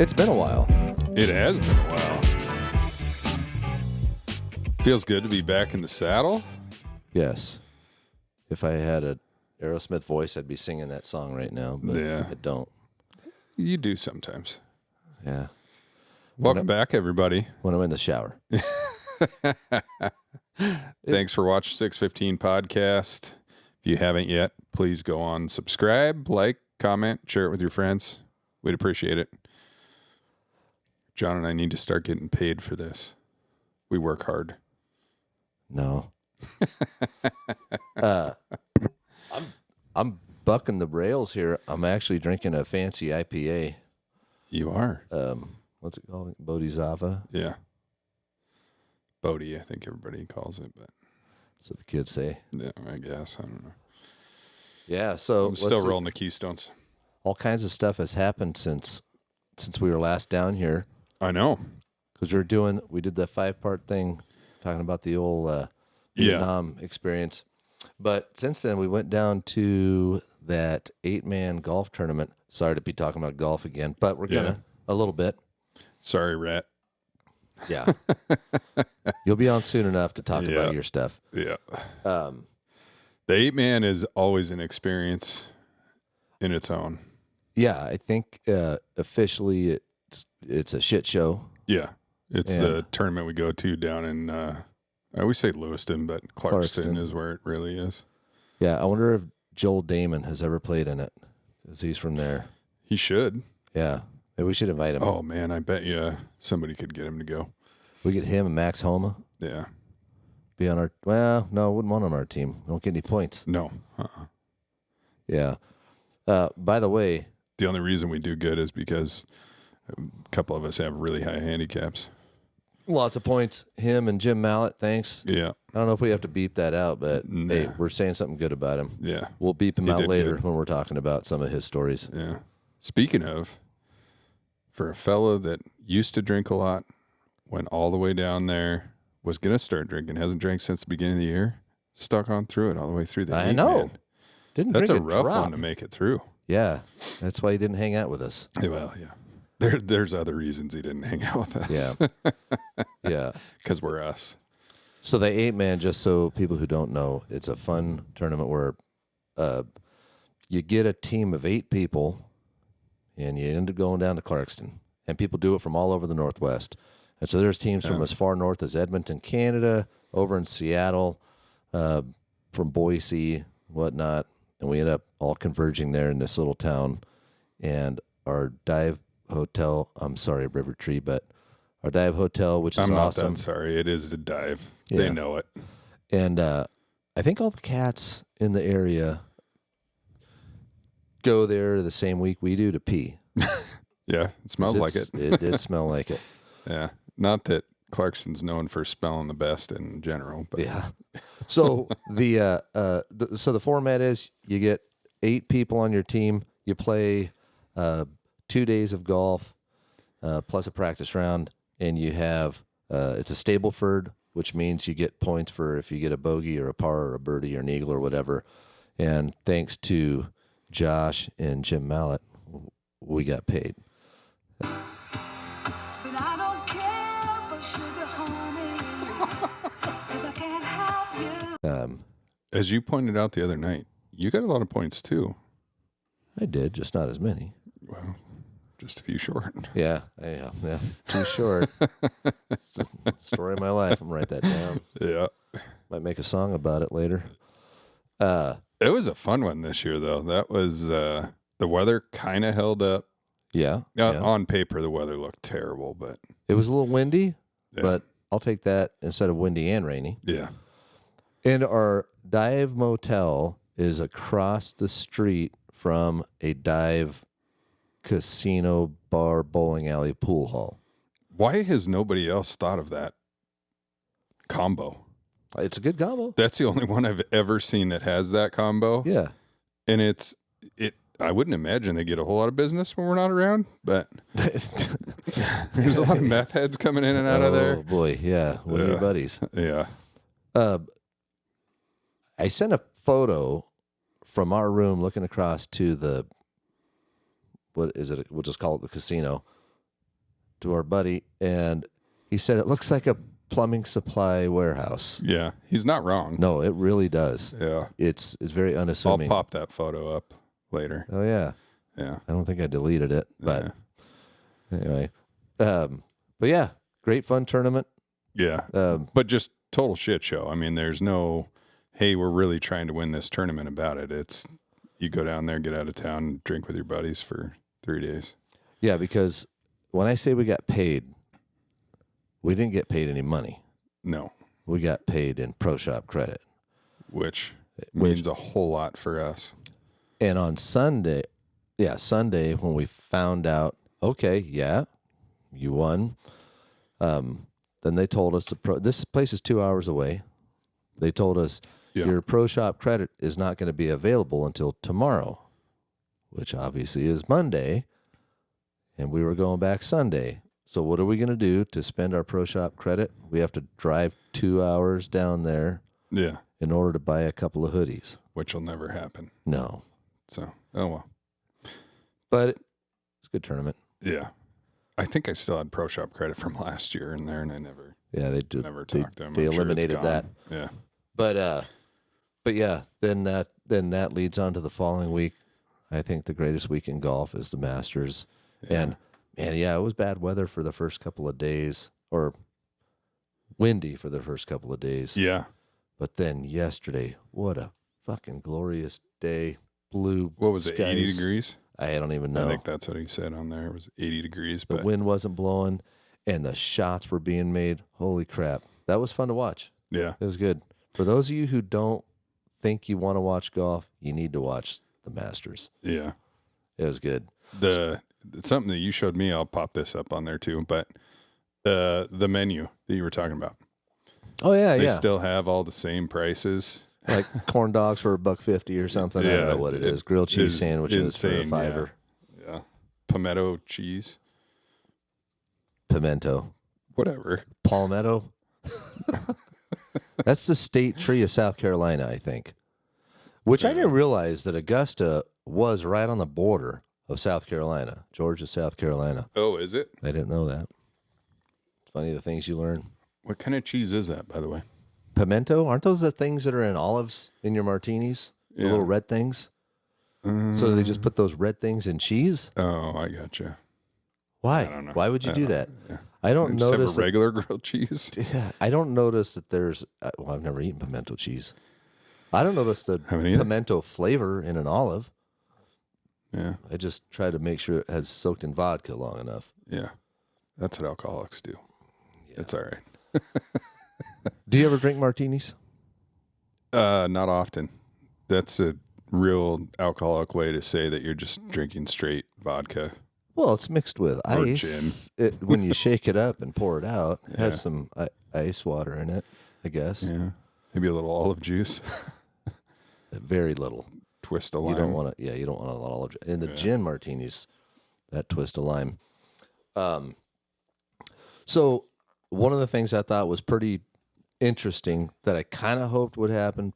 It's been a while. It has been a while. Feels good to be back in the saddle. Yes. If I had a Aerosmith voice, I'd be singing that song right now, but Yeah. I don't. You do sometimes. Yeah. Welcome back, everybody. When I'm in the shower. Thanks for watching 615 Podcast. If you haven't yet, please go on, subscribe, like, comment, share it with your friends. We'd appreciate it. John and I need to start getting paid for this. We work hard. No. I'm bucking the rails here. I'm actually drinking a fancy IPA. You are? What's it called? Bodhisattva? Yeah. Bodhi, I think everybody calls it, but That's what the kids say. yeah, I guess. I don't know. Yeah, so I'm still rolling the Keystones. all kinds of stuff has happened since we were last down here. I know. Because we did the 5-part thing talking about the old Vietnam experience. But since then, we went down to that 8-man golf tournament. Sorry to be talking about golf again, but we're going to a little bit. Sorry, Rat. Yeah. You'll be on soon enough to talk about your stuff. Yeah. The 8-man is always an experience in its own. Yeah, I think officially it's a shit show. Yeah. It's the tournament we go to down in, I always say Lewiston, but Clarkston is where it really is. Yeah, I wonder if Joel Damon has ever played in it, because he's from there. He should. Yeah, maybe we should invite him. Oh, man, I bet you somebody could get him to go. We get him and Max Homa. Yeah. Be on our, well, no, I wouldn't want him on our team. We don't get any points. No. Yeah. By the way, the only reason we do good is because a couple of us have really high handicaps. lots of points. Him and Jim Mallett, thanks. Yeah. I don't know if we have to beep that out, but hey, we're saying something good about him. Yeah. We'll beep him He out did later good. when we're talking about some of his stories. Yeah. Speaking of, for a fellow that used to drink a lot, went all the way down there, was going to start drinking, hasn't drank since the beginning of the year, stuck on through it all the way through the I know. Man. Didn't That's a drink rough drop. one to make it through. Yeah. That's why he didn't hang out with us. Yeah, well, yeah. There's other reasons he didn't hang out with us. Yeah. Yeah. Because we're us. So the 8-man, just so people who don't know, it's a fun tournament where you get a team of 8 people and you end up going down to Clarkston. And people do it from all over the Northwest. And so there's teams from as far north as Edmonton, Canada, over in Seattle, from Boise, whatnot. And we end up all converging there in this little town. And our dive hotel, I'm sorry, River Tree, but our dive hotel, which is I'm awesome. not that sorry. It is a dive. Yeah. They know it. And I think all the cats in the area go there the same week we do to pee. Yeah, it smells like it. It did smell like it. Yeah. Not that Clarkson's known for smelling the best in general, but Yeah. So the format is you get 8 people on your team. You play 2 days of golf plus a practice round, and you have it's a Stableford, which means you get points for if you get a bogey or a par or a birdie or an eagle or whatever. And thanks to Josh and Jim Mallett, we got paid. as you pointed out the other night, you got a lot of points too. I did, just not as many. Well, just a few short. Yeah, too short. Story of my life. I'm gonna write that down. Yeah. Might make a song about it later. It was a fun one this year, though. That was the weather kind of held up. Yeah, On paper, the weather looked terrible, but it was a little windy, yeah. but I'll take that instead of windy and rainy. Yeah. And our dive motel is across the street from a dive casino, bar, bowling alley, pool hall. Why has nobody else thought of that combo? It's a good combo. That's the only one I've ever seen that has that combo. Yeah. And I wouldn't imagine they get a whole lot of business when we're not around, but there's a lot of meth heads coming in and out of there. Oh, boy. Yeah. One of your buddies. Yeah. I sent a photo from our room looking across to the, what is it? We'll just call it the casino. to our buddy, and he said it looks like a plumbing supply warehouse. Yeah, he's not wrong. No, it really does. Yeah. It's very I'll unassuming. pop that photo up later. Oh yeah. Yeah. I don't think I deleted it, but Yeah. anyway. But yeah, great fun tournament. Yeah. But just total shit show. I mean, there's no, hey, we're really trying to win this tournament about it. It's you go down there, get out of town, drink with your buddies for 3 days. Yeah, because when I say we got paid, we didn't get paid any money. No. We got paid in Pro Shop credit. Which means a whole lot for us. And on Sunday, when we found out, okay, yeah, you won, then they told us, this place is 2 hours away. They told us, your Pro Shop credit is not going to be available until tomorrow, which obviously is Monday, and we were going back Sunday. So what are we going to do to spend our Pro Shop credit? We have to drive 2 hours down there in order to buy a couple of hoodies. Which will never happen. No. So, oh well. But it's a good tournament. Yeah. I think I still had Pro Shop credit from last year in there, and I never never talked to them. They eliminated that. Yeah. But yeah, then that leads on to the following week. I think the greatest week in golf is the Masters. Yeah. And man, yeah, it was bad weather for the first couple of days, or windy for the first couple of days. Yeah. But then yesterday, what a fucking glorious day. Blue What was it, skies. 80 degrees? I don't even know. I think that's what he said on there. It was 80 degrees. The wind wasn't blowing, and the shots were being made. Holy crap. That was fun to watch. Yeah. It was good. For those of you who don't think you want to watch golf, you need to watch the Masters. Yeah. It was good. Something that you showed me, I'll pop this up on there too, but the menu that you were talking about. Oh, yeah, They still have all the same prices. Like corn dogs for $1.50 or something. I don't know what it is. Grilled cheese sandwiches for insane, $5. Yeah. Pimento cheese. Pimento. Whatever. Palmetto. That's the state tree of South Carolina, I think. Which I didn't realize that Augusta was right on the border of South Carolina. Georgia, South Carolina. Oh, is it? I didn't know that. It's funny the things you learn. What kind of cheese is that, by the way? Pimento? Aren't those the things that are in olives in your martinis? The little red things? So they just put those red things in cheese? Oh, I gotcha. Why? I don't know. Why would you do that? Yeah. I don't Just notice. have a regular grilled cheese. Yeah, I don't notice that there's. Well, I've never eaten pimento cheese. I don't notice the Haven't either. pimento flavor in an olive. Yeah. I just try to make sure it has soaked in vodka long enough. Yeah. That's what alcoholics do. Yeah. It's all right. Do you ever drink martinis? Not often. That's a real alcoholic way to say that you're just drinking straight vodka. Well, it's mixed with Or ice. When you shake it up and pour it out, it has some ice water in it, I guess. Yeah. Maybe a little olive juice. Very little. Twist of lime. You don't want to. Yeah, you don't want a lot of olive. In the gin martinis, that twist of lime. So one of the things I thought was pretty interesting that I kind of hoped would happen,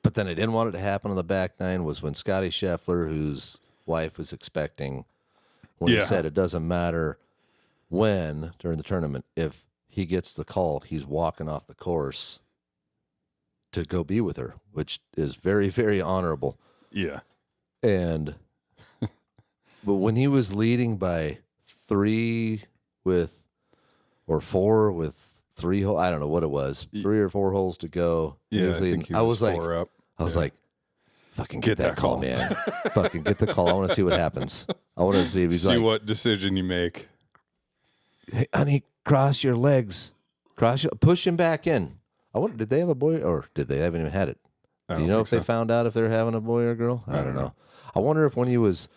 but then I didn't want it to happen on the back nine, was when Scotty Scheffler, whose wife was expecting, when he said it doesn't matter when during the tournament, if he gets the call, he's walking off the course to go be with her, which is very, very honorable. Yeah. And but when he was leading by 4 with 3 holes, I don't know what it was, 3 or 4 holes to go. Yeah, I was like, up. fucking get that call, man. Fucking get the call. I want to see what happens. I want to see if he's see what decision you make. Hey, honey, cross your legs. Push him back in. I wonder, did they have a boy, or did they haven't even had it? Do you know if they found out if they're having a boy or a girl? I don't know. I wonder if what he was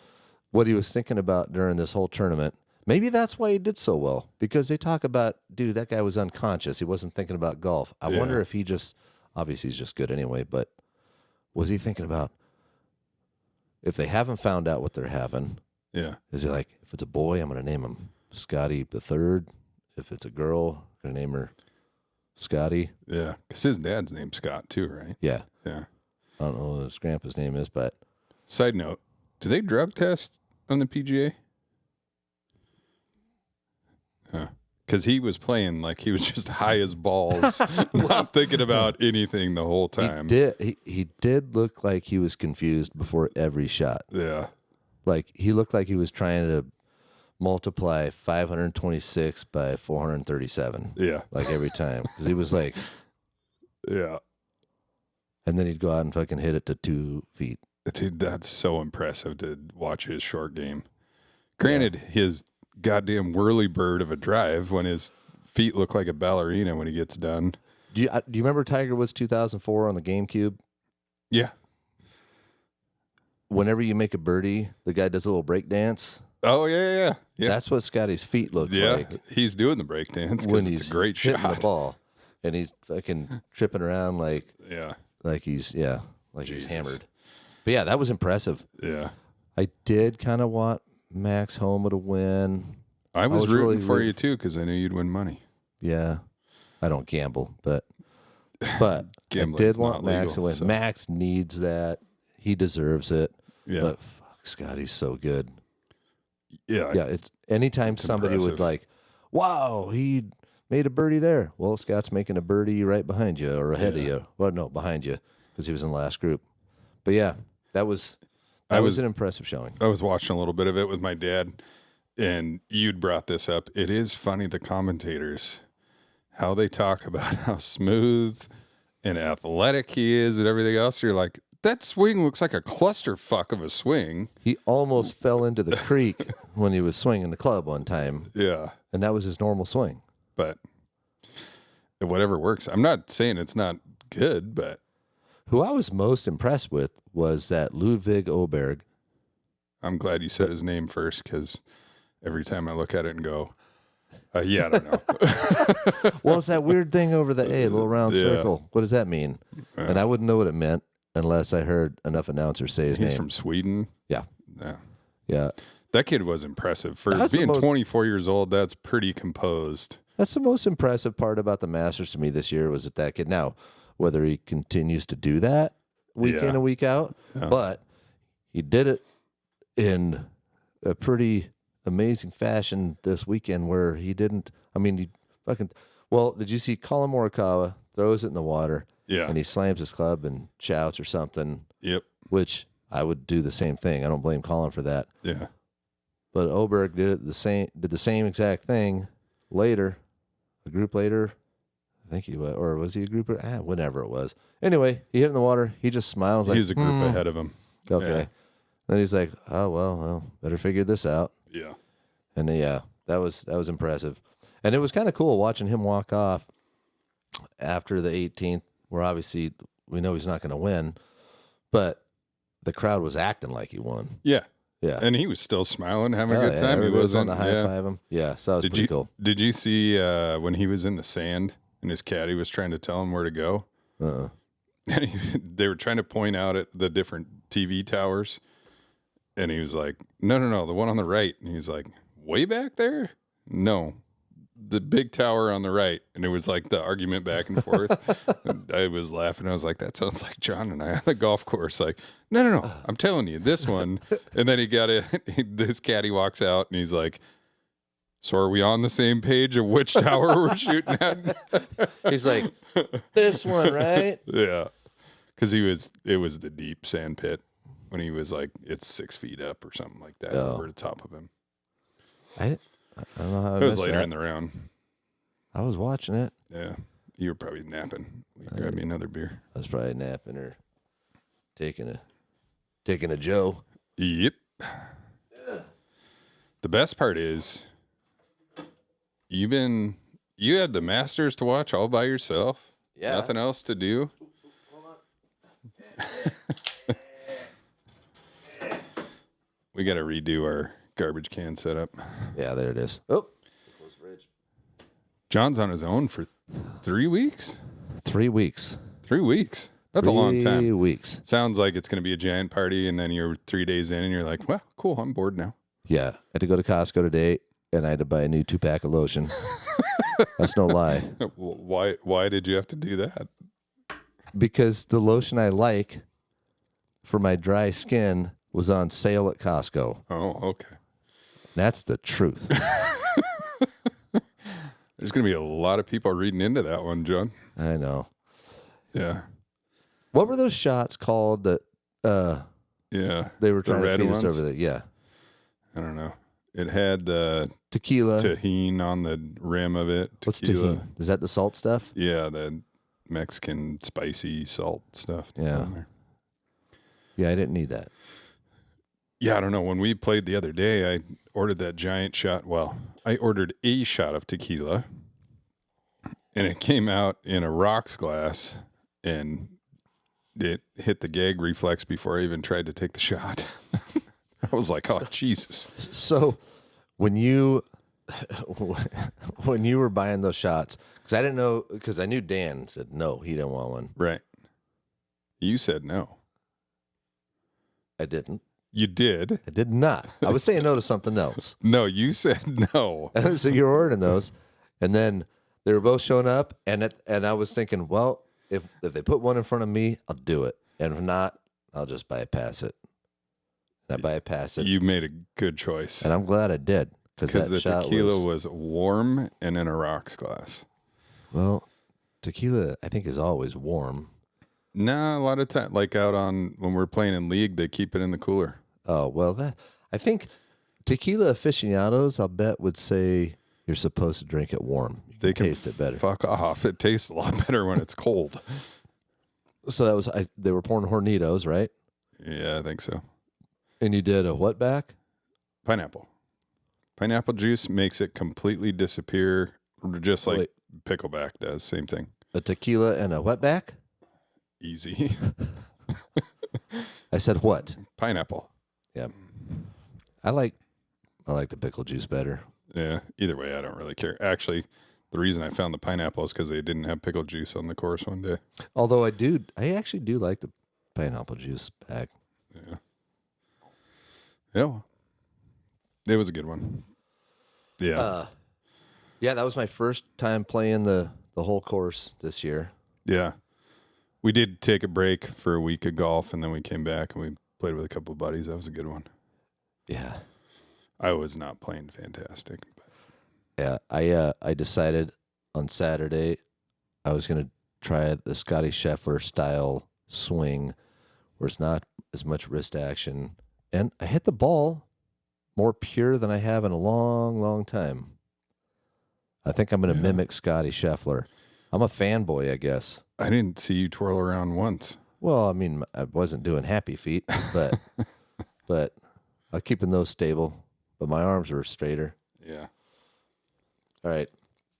thinking about during this whole tournament, maybe that's why he did so well, because they talk about, dude, that guy was unconscious. He wasn't thinking about golf. I wonder if he just, obviously he's just good anyway, but was he thinking about, if they haven't found out what they're having, is he like, if it's a boy, I'm going to name him Scotty the Third. If it's a girl, I'm going to name her Scotty. Yeah, because his dad's name's Scott too, right? Yeah. Yeah. I don't know what his grandpa's name is, but. Side note, do they drug test on the PGA? Because he was playing like he was just high as balls, not thinking about anything the whole time. He did look like he was confused before every shot. Yeah. Like he looked like he was trying to multiply 526 by 437. Yeah. Like every time. Because he was like, Yeah. and then he'd go out and fucking hit it to 2 feet. Dude, that's so impressive to watch his short game. Granted, his goddamn whirly bird of a drive when his feet look like a ballerina when he gets done. Do you remember Tiger Woods 2004 on the GameCube? Yeah. Whenever you make a birdie, the guy does a little break dance. Oh, yeah. That's what Scotty's feet look like. He's doing the break dance When because he's it's a great hitting shot. the ball. And he's fucking tripping around like he's Jesus. hammered. But yeah, that was impressive. Yeah. I did kind of want Max Homa to win. I was rooting really for you too because I knew you'd win money. Yeah. I don't gamble, but I Gambling's did want not Max to legal, win. so- Max needs that. He deserves it. Yeah. But fuck, Scotty's so good. Yeah. Yeah, it's anytime somebody would impressive. like, wow, he made a birdie there. Well, Scott's making a birdie right behind you or ahead of you. Well, no, behind you because he was in the last group. But yeah, that was an impressive showing. I was watching a little bit of it with my dad, and you'd brought this up. It is funny, the commentators, how they talk about how smooth and athletic he is and everything else. You're like, that swing looks like a clusterfuck of a swing. He almost fell into the creek when he was swinging the club one time, Yeah. and that was his normal swing. But whatever works. I'm not saying it's not good, but Who I was most impressed with was that Ludwig Oberg. I'm glad you said his name first because every time I look at it and go, I don't know. Well, it's that weird thing over the A, little round Yeah. circle. What does that mean? And I wouldn't know what it meant unless I heard enough announcers say his He's name. from Sweden. Yeah. Yeah. Yeah. That kid was impressive. For That's the being most- 24 years old, that's pretty composed. That's the most impressive part about the Masters to me this year was that kid. Now, whether he continues to do that week in and week out, but he did it in a pretty amazing fashion this weekend where he didn't. I mean, he fucking. Well, did you see Colin Morikawa throws it in the water? Yeah. And he slams his club and shouts or something, Yep. which I would do the same thing. I don't blame Colin for that. Yeah. But Oberg did the same exact thing later, a group later. I think he was, or was he a group? Whatever it was. Anyway, he hit it in the water. He just smiles like He was a group ahead of him. Okay. Yeah. Then he's like, oh well, better figure this out. Yeah. And that was impressive, and it was kind of cool watching him walk off after the 18th, where obviously we know he's not going to win, but the crowd was acting like he won. Yeah. Yeah. And he was still smiling, having a Oh, good yeah, time. He everybody was wasn't. wanting to high five him. Yeah. So that was pretty cool. Did you see when he was in the sand and his caddy was trying to tell him where to go? Uh-uh. And they were trying to point out at the different TV towers. And he was like, no, the one on the right. And he's like, way back there? No, the big tower on the right. And it was like the argument back and forth. And I was laughing. I was like, that sounds like John and I on the golf course. Like, no, I'm telling you, this one. And then this caddy walks out and he's like, so are we on the same page of which tower we're shooting at? He's like, this one, right? Yeah. Because it was the deep sand pit when he was like, it's 6 feet up or something like that over the top of him. I don't know how It was later in the round. I was watching it. Yeah. You were probably napping. Grab me another beer. I was probably napping or taking a Joe. Yep. The best part is you had the Masters to watch all by yourself. Yeah. Nothing else to do. We got to redo our garbage can setup. Yeah, there it is. Oh, John's on his own for 3 weeks. 3 weeks. 3 weeks. That's a long 3 time. weeks. Sounds like it's going to be a giant party, and then you're 3 days in, and you're like, well, cool, I'm bored now. Yeah, I had to go to Costco today, and I had to buy a new 2-pack of lotion. That's no lie. Why did you have to do that? Because the lotion I like for my dry skin was on sale at Costco. Oh, okay. That's the truth. There's going to be a lot of people reading into that one, John. I know. Yeah. What were those shots called that Yeah. they were trying to red feed us ones? over there? Yeah. I don't know. It had the Tequila. tahine on the rim of it. What's Tequila. tahine? Is that the salt stuff? Yeah, the Mexican spicy salt stuff. Yeah. On there. Yeah, I didn't need that. Yeah, I don't know. When we played the other day, I ordered that giant shot. Well, I ordered a shot of tequila, and it came out in a rocks glass, and it hit the gag reflex before I even tried to take the shot. I was like, oh, Jesus. So when you were buying those shots, because I didn't know, because I knew Dan said no, he didn't want one. Right. You said no. I didn't. You did. I did not. I was saying no to something else. No, you said no. So you're ordering those, and then they were both showing up, and I was thinking, well, if they put one in front of me, I'll do it, and if not, I'll just bypass it. And I bypass it. You made a good choice. And I'm glad I did. Because the tequila was warm and in a rocks glass. Well, tequila, I think, is always warm. Nah, a lot of time, like out on when we're playing in league, they keep it in the cooler. Oh, well, I think tequila aficionados, I'll bet, would say you're supposed to drink it warm. They can taste it better. Fuck off. It tastes a lot better when it's cold. So that was, they were pouring Hornitos, right? Yeah, I think so. And you did a what back? Pineapple. Pineapple juice makes it completely disappear, just like pickleback does. Same thing. A tequila and a what back? Easy. I said what? Pineapple. Yeah. I like the pickle juice better. Yeah. Either way, I don't really care. Actually, the reason I found the pineapple is because they didn't have pickle juice on the course one day. Although I actually do like the pineapple juice back. Yeah. Yeah. Well, it was a good one. Yeah. Yeah, that was my first time playing the whole course this year. Yeah. We did take a break for a week of golf, and then we came back and we played with a couple of buddies. That was a good one. Yeah. I was not playing fantastic. But. Yeah, I decided on Saturday I was going to try the Scotty Scheffler style swing where it's not as much wrist action. And I hit the ball more pure than I have in a long, long time. I think I'm going to mimic Scotty Scheffler. I'm a fanboy, I guess. I didn't see you twirl around once. Well, I mean, I wasn't doing happy feet, but but I'm keeping those stable. But my arms are straighter. Yeah. All right.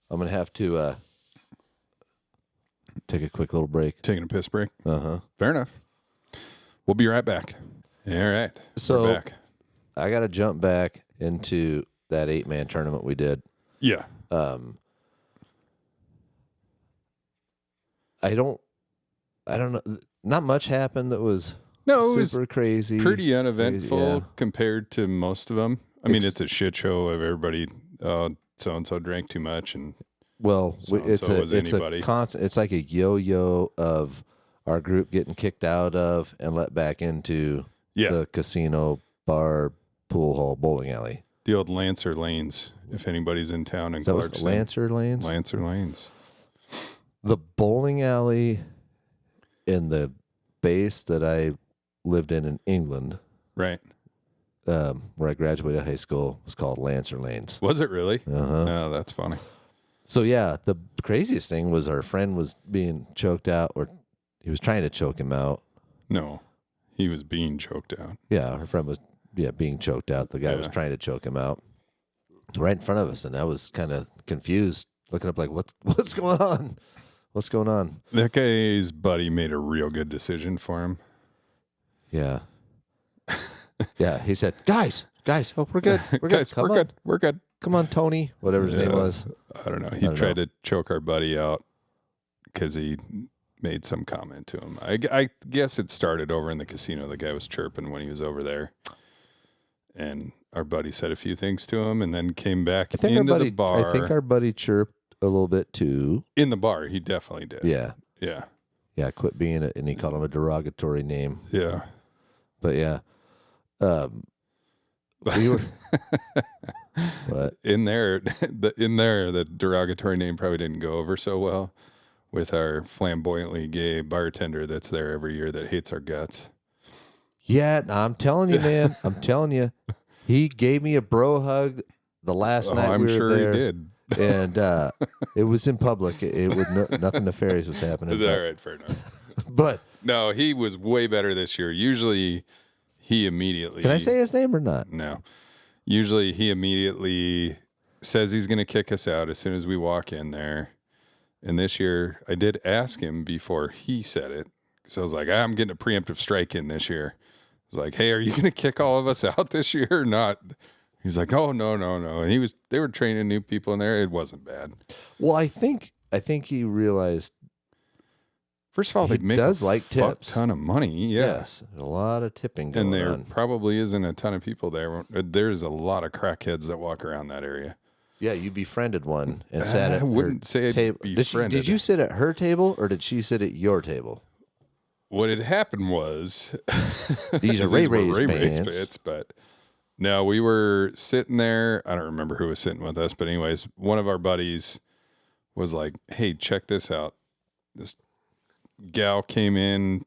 I'm going to have to take a quick little break. Taking a piss break? Uh-huh. Fair enough. We'll be right back. All right. So we're back. I got to jump back into that 8-man tournament we did. Yeah. I don't know. Not much happened that was super crazy. Pretty uneventful yeah. compared to most of them. I mean, it's a shit show of everybody. So-and-so drank too much. And it's a constant. It's like a yo-yo of our group getting kicked out of and let back into the casino, bar, pool hall, bowling alley. The old Lancer Lanes, if anybody's in town in Clarkson. Lancer Lanes? Lancer Lanes. The bowling alley in the base that I lived in England, right, where I graduated high school, was called Lancer Lanes. Was it really? Uh-huh. Oh, that's funny. So, yeah, the craziest thing was our friend was being choked out, or he was trying to choke him out. No, he was being choked out. Yeah, our friend was being choked out. The guy was trying to choke him out right in front of us, and I was kind of confused, looking up like, what's going on? What's going on? That guy's buddy made a real good decision for him. Yeah. Yeah, he said, guys, oh, we're good. We're good. Guys, we're good. Come on, Tony, whatever his name was. I don't know. He tried to choke our buddy out because he made some comment to him. I guess it started over in the casino. The guy was chirping when he was over there. And our buddy said a few things to him and then came back into the bar. I think our buddy chirped a little bit too. In the bar, he definitely did. Yeah. Yeah. Yeah, quit being it. And he called him a derogatory name. Yeah. But yeah. We were But the derogatory name probably didn't go over so well with our flamboyantly gay bartender that's there every year that hates our guts. yeah, I'm telling you, man. I'm telling you. He gave me a bro hug the last night I'm we were sure there. he did. And it was in public. It was nothing nefarious was happening. All right, fair enough. But No, he was way better this year. Usually he immediately... Can I say his name or not? No. Usually he immediately says he's going to kick us out as soon as we walk in there. And this year I did ask him before he said it. So I was like, I'm getting a preemptive strike in this year. I was like, hey, are you going to kick all of us out this year or not? He's like, oh, no. And they were training new people in there. It wasn't bad. Well, I think he realized. First of all, they make does a like fuck tips. ton of money. Yeah. Yes, a lot of tipping going And there on. probably isn't a ton of people there. There's a lot of crackheads that walk around that area. Yeah, you befriended one and sat at I wouldn't her say I'd table. befriended. Did you sit at her table or did she sit at your table? What had happened was These are Ray Ray's Ray's pants. bits, but no, we were sitting there. I don't remember who was sitting with us, but anyways, one of our buddies was like, "Hey, check this out. This gal came in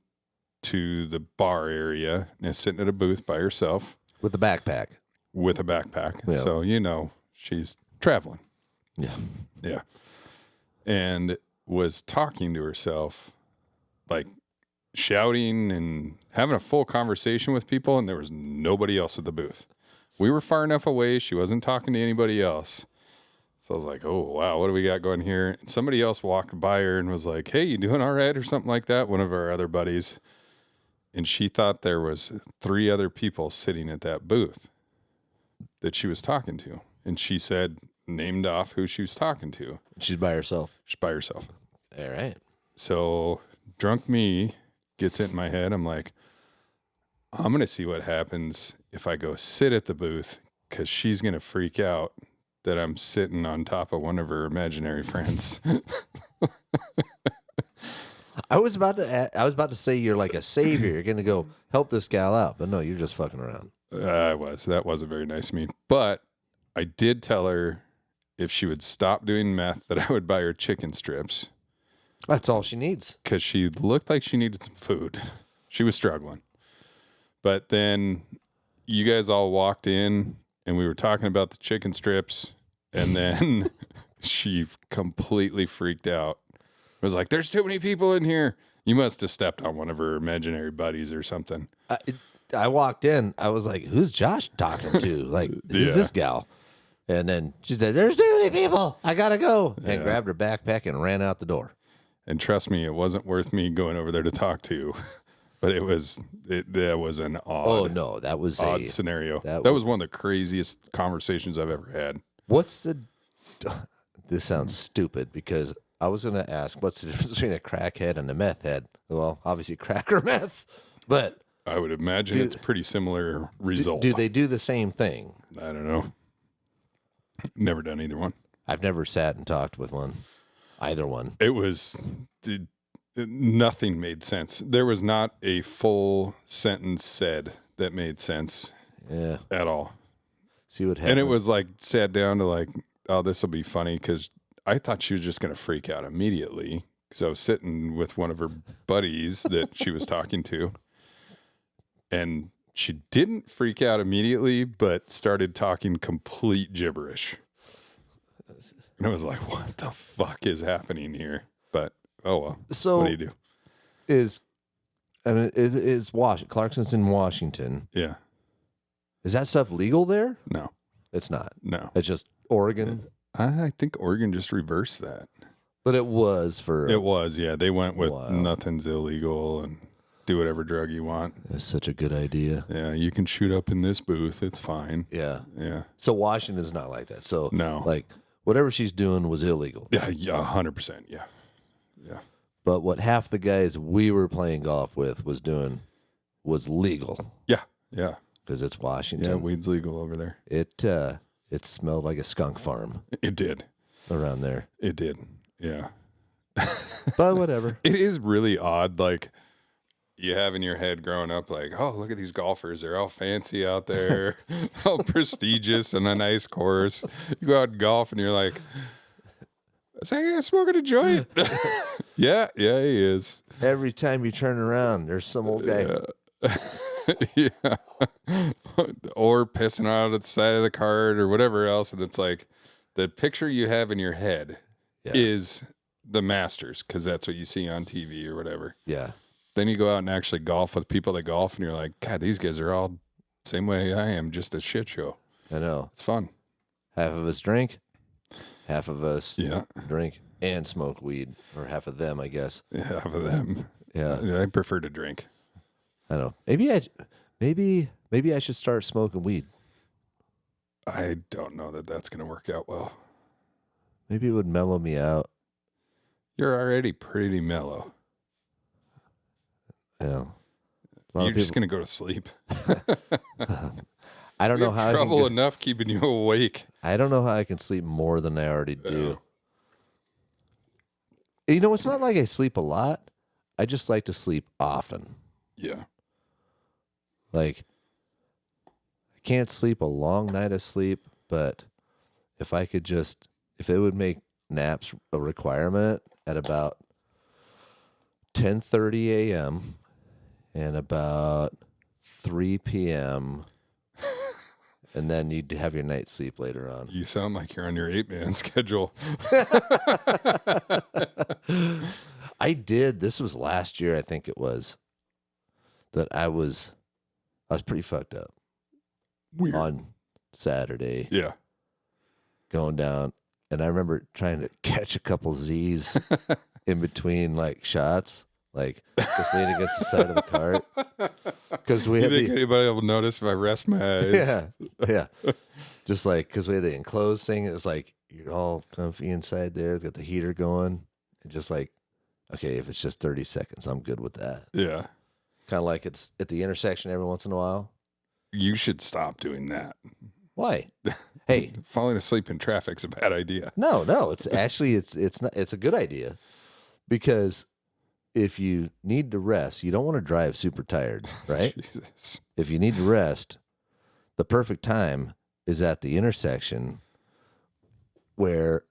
to the bar area and is sitting at a booth by herself With a backpack. with a backpack. Yeah. So she's traveling. Yeah. Yeah. And was talking to herself, like shouting and having a full conversation with people, and there was nobody else at the booth. We were far enough away. She wasn't talking to anybody else. So I was like, oh, wow, what do we got going here? And somebody else walked by her and was like, hey, you doing all right or something like that? One of our other buddies. And she thought there was 3 other people sitting at that booth that she was talking to. And she said, named off who she was talking to. She's by herself. She's by herself. All right. So drunk me gets it in my head. I'm like, I'm going to see what happens if I go sit at the booth because she's going to freak out that I'm sitting on top of one of her imaginary friends. I was about to say you're like a savior. You're going to go help this gal out. But no, you're just fucking around. That wasn't very nice of me. But I did tell her if she would stop doing meth that I would buy her chicken strips. That's all she needs. Because she looked like she needed some food. She was struggling. But then you guys all walked in and we were talking about the chicken strips. And then she completely freaked out. Was like, there's too many people in here. You must have stepped on one of her imaginary buddies or something. I walked in. I was like, who's Josh talking to? Like, who's this gal? And then she said, there's too many people. I got to go. And grabbed her backpack and ran out the door. And trust me, it wasn't worth me going over there to talk to you. But that was an odd, that was odd scenario. That was one of the craziest conversations I've ever had. This sounds stupid because I was going to ask, what's the difference between a crackhead and a meth head? Well, obviously crack or meth, but I would imagine it's a pretty similar result. do they do the same thing? I don't know. Never done either one. I've never sat and talked with either one. Nothing made sense. There was not a full sentence said that made sense at all. See what happens. And it was like sat down to like, oh, this will be funny because I thought she was just going to freak out immediately because I was sitting with one of her buddies that she was talking to. And she didn't freak out immediately, but started talking complete gibberish. And I was like, what the fuck is happening here? But, oh well. So what do you do? Clarkson's in Washington. Yeah. Is that stuff legal there? No. It's not. No. It's just Oregon. I think Oregon just reversed that. But it was for... It was, yeah. They went with nothing's illegal and do whatever drug you want. That's such a good idea. Yeah, you can shoot up in this booth. It's fine. Yeah. Yeah. So Washington's not like that. So, no. Like, whatever she's doing was illegal. Yeah, 100%. Yeah. Yeah. But what half the guys we were playing golf with was doing was legal. Yeah. Yeah. Because it's Washington. Yeah, weed's legal over there. It smelled like a skunk farm. It did. Around there. It did. Yeah. But whatever. It is really odd. Like, you have in your head growing up, like, oh, look at these golfers. They're all fancy out there, all prestigious and a nice course. You go out and golf and you're like, is that guy smoking a joint? Yeah, he is. Every time you turn around, there's some old guy. Yeah. Or pissing out at the side of the cart or whatever else. And it's like the picture you have in your head is the Masters because that's what you see on TV or whatever. Yeah. Then you go out and actually golf with people that golf and you're like, God, these guys are all the same way I am, just a shit show. I know. It's fun. Half of us drink, half of us Yeah. drink and smoke weed, or half of them, I guess. Yeah, half of them. Yeah. I prefer to drink. I know. Maybe I should start smoking weed. I don't know that that's going to work out well. Maybe it would mellow me out. You're already pretty mellow. Yeah. You're just going to go to sleep. I don't know how I can trouble enough keeping you awake. I don't know how I can sleep more than I already do. You know, it's not like I sleep a lot. I just like to sleep often. Yeah. Like, I can't sleep a long night of sleep, but if it would make naps a requirement at about 10:30 a.m. and about 3 p.m., and then you'd have your night sleep later on. You sound like you're on your 8-man schedule. I did. This was last year, I think it was, that I was pretty fucked up. Weird. On Saturday. Yeah. Going down, and I remember trying to catch a couple Z's in between like shots, like just leaning against the side of the cart. Because we You had think anybody will notice if I rest my eyes? yeah. Just like, because we had the enclosed thing, it was like you're all comfy inside there, got the heater going, and just like, okay, if it's just 30 seconds, I'm good with that. Yeah. Kind of like it's at the intersection every once in a while. You should stop doing that. Why? Hey, falling asleep in traffic's a bad idea. No. It's actually it's a good idea, because if you need to rest, you don't want to drive super tired, right? Jesus. If you need to rest, the perfect time is at the intersection, where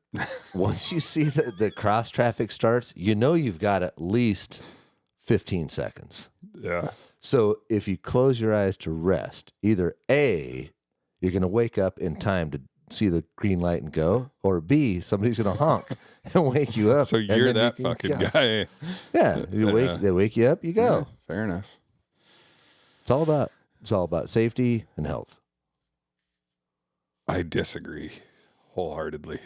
once you see the cross traffic starts, you know you've got at least 15 seconds. Yeah. So if you close your eyes to rest, either A, you're going to wake up in time to see the green light and go, or B, somebody's going to honk and wake you up. So you're that fucking guy. Yeah. They wake you up, you go. Yeah, fair enough. It's all about safety and health. I disagree wholeheartedly.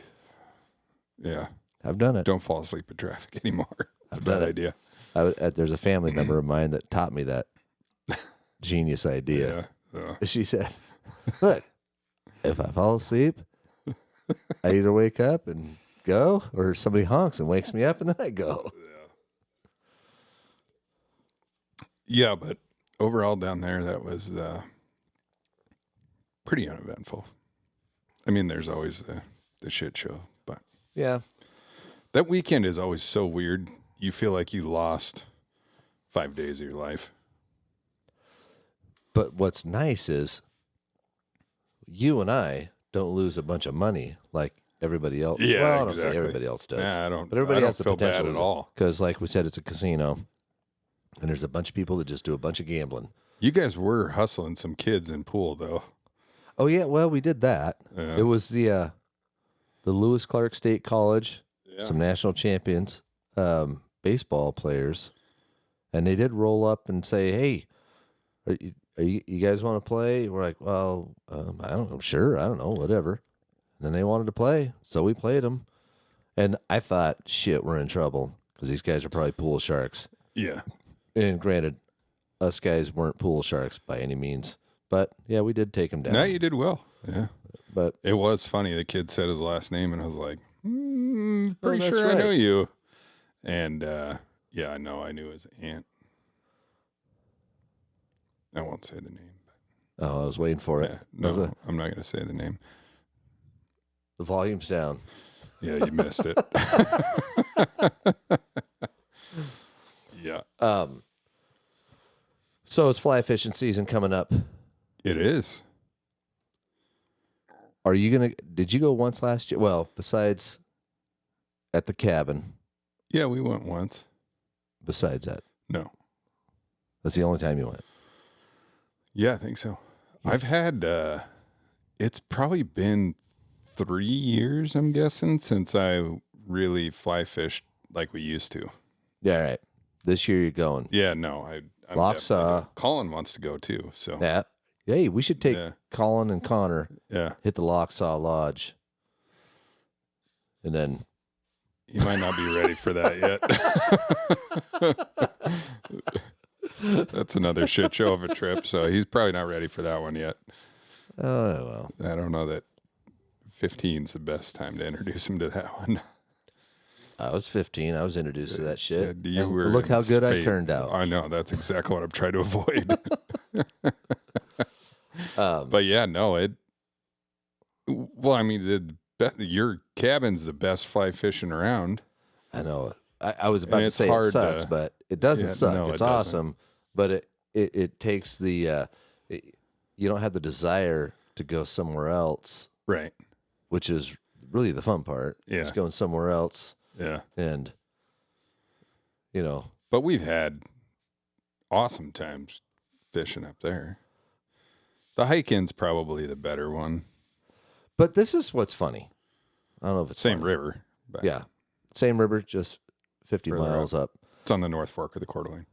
Yeah. I've done it. Don't fall asleep in traffic anymore. It's a done bad it. idea. There's a family member of mine that taught me that genius idea. Yeah. She said, look, if I fall asleep, I either wake up and go, or somebody honks and wakes me up and then I go. Yeah, but overall down there, that was pretty uneventful. I mean, there's always the shit show, but Yeah. that weekend is always so weird. You feel like you lost 5 days of your life. But what's nice is you and I don't lose a bunch of money like everybody else. Yeah, well, I don't exactly. say everybody else does. Yeah, I don't. But everybody I don't has the feel potential bad at all. Because, like we said, it's a casino, and there's a bunch of people that just do a bunch of gambling. You guys were hustling some kids in pool, though. Oh yeah, well we did that. Yeah. It was the Lewis Clark State College, Yeah. some national champions, baseball players, and they did roll up and say, "Hey, are you guys want to play?" We're like, "Well, I don't know, sure, I don't know, whatever." And then they wanted to play, so we played them. And I thought, shit, we're in trouble because these guys are probably pool sharks. Yeah. And granted, us guys weren't pool sharks by any means, but yeah, we did take them down. No, you did well. Yeah. But It was funny. The kid said his last name, and I was like, pretty that's sure I right. know you. And yeah, I knew his aunt. I won't say the name. oh, I was waiting for it. Yeah, no, I'm not going to say the name. The volume's down. Yeah, you missed it. Yeah. So it's fly fishing season coming up. It is. Are you going to, did you go once last year? Well, besides at the cabin, Yeah, we went once. besides that. No. That's the only time you went. Yeah, I think so. I've had, it's probably been 3 years, I'm guessing, since I really fly fished like we used to. Yeah, all right. This year you're going. Yeah, no. I'm Locksaw. Colin wants to go too, so. Yeah. Hey, we should take Yeah. Colin and Connor, Yeah. hit the Locksaw Lodge. And then He might not be ready for that yet. That's another shit show of a trip, so he's probably not ready for that one yet. oh, well. I don't know that 15's the best time to introduce him to that one. I was 15. I was introduced to that shit. Yeah, And look how good I turned out. I know. That's exactly what I'm trying to avoid. But yeah, no, well, I mean, your cabin's the best fly fishing around. I know. I was about to it's say hard it sucks, but it doesn't suck. no, It's it doesn't. awesome, but it takes the you don't have the desire to go somewhere else, Right. which is really the fun part. Yeah. It's going somewhere else, Yeah. and you know, But we've had awesome times fishing up there. The hike-in's probably the better one. but this is what's funny. I don't know if it's Same funny. river. But Yeah, same river, just 50 Further miles up. It's on the North Fork of the Coeur d'Alene.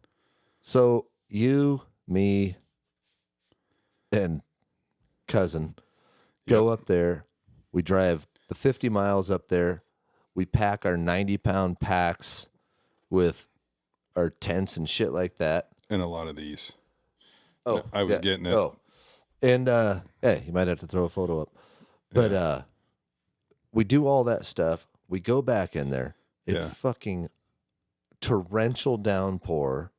So you, me, and cousin go up there. We drive the 50 miles up there. We pack our 90-pound packs with our tents and shit like that. And a lot of these. Oh, I was getting it. Oh, and hey, you might have to throw a photo up. But we do all that stuff. We go back in there. It's Yeah. fucking torrential downpour,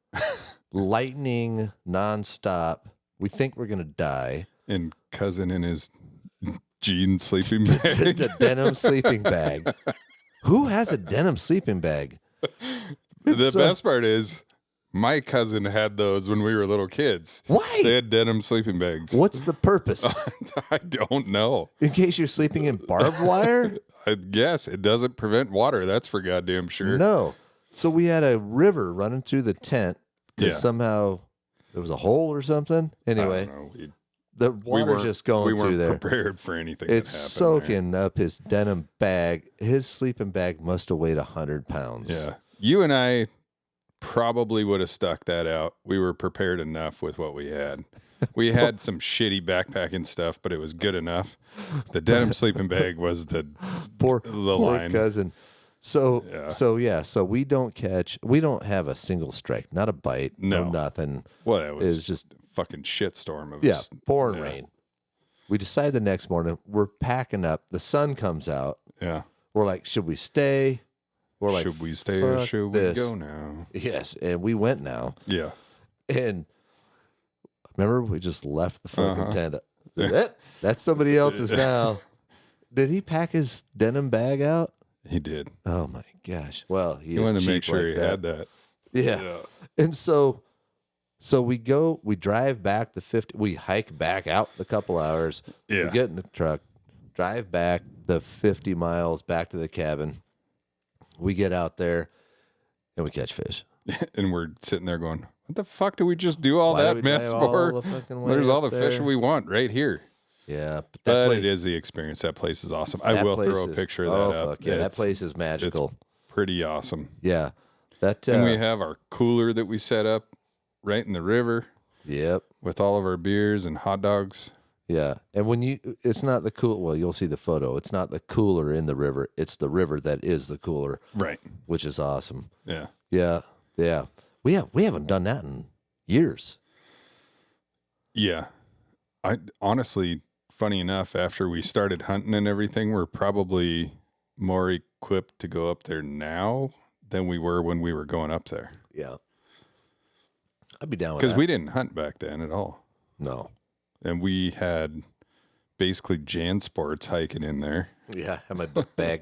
lightning nonstop. We think we're gonna die. And cousin in his jean sleeping bag. The denim sleeping bag. Who has a denim sleeping bag? The best part is my cousin had those when we were little kids. Why? They had denim sleeping bags. What's the purpose? I don't know. In case you're sleeping in barbed wire? I guess it doesn't prevent water. That's for goddamn sure. No. So we had a river running through the tent because Yeah. somehow there was a hole or something. Anyway, I don't know. the water's just going we through weren't there. prepared for anything. It's that happened soaking up his denim bag. His sleeping bag must have weighed 100 pounds. there. Yeah. You and I probably would have stuck that out. We were prepared enough with what we had. We had some shitty backpacking stuff, but it was good enough. The denim sleeping bag was the Poor line. cousin. So Yeah. so we don't have a single strike, not a bite, no No. nothing. Well, it It was was just fucking shitstorm of yeah, pouring yeah. rain. We decide the next morning we're packing up. The sun comes out. Yeah. We're like, should we stay? We're like, Should we stay or fuck should this. we go now? Yes, and we went now. Yeah. And remember, we just left the fucking Uh-huh. tent. That's somebody else's now. Did he pack his denim bag out? He did. Oh my gosh! Well, he He wanted to make cheap sure like he that. had that. Yeah. And so we drive back the 50. We hike back out a couple hours. Yeah. We get in the truck, drive back the 50 miles back to the cabin. We get out there and we catch fish. And we're sitting there going, what the fuck do we just do all Why did that we mess drive all for? the fucking way There's all up the fish there? we want right here. Yeah, but that But place, it is the experience. That place is awesome. I that will place throw a is- picture of oh, that up. fuck yeah, that It's place is magical. pretty awesome. Yeah, that. And we have our cooler that we set up right in the river Yep. with all of our beers and hot dogs. Yeah, and it's not the cool. Well, you'll see the photo. It's not the cooler in the river. It's the river that is the cooler, Right. which is awesome. Yeah. Yeah, yeah. We haven't done that in years. Yeah. I honestly, funny enough, after we started hunting and everything, we're probably more equipped to go up there now than we were when we were going up there. Yeah, I'd be down with Because that. we didn't hunt back then at all. No. And we had basically Jan Sports hiking in there. Yeah, have my book bag.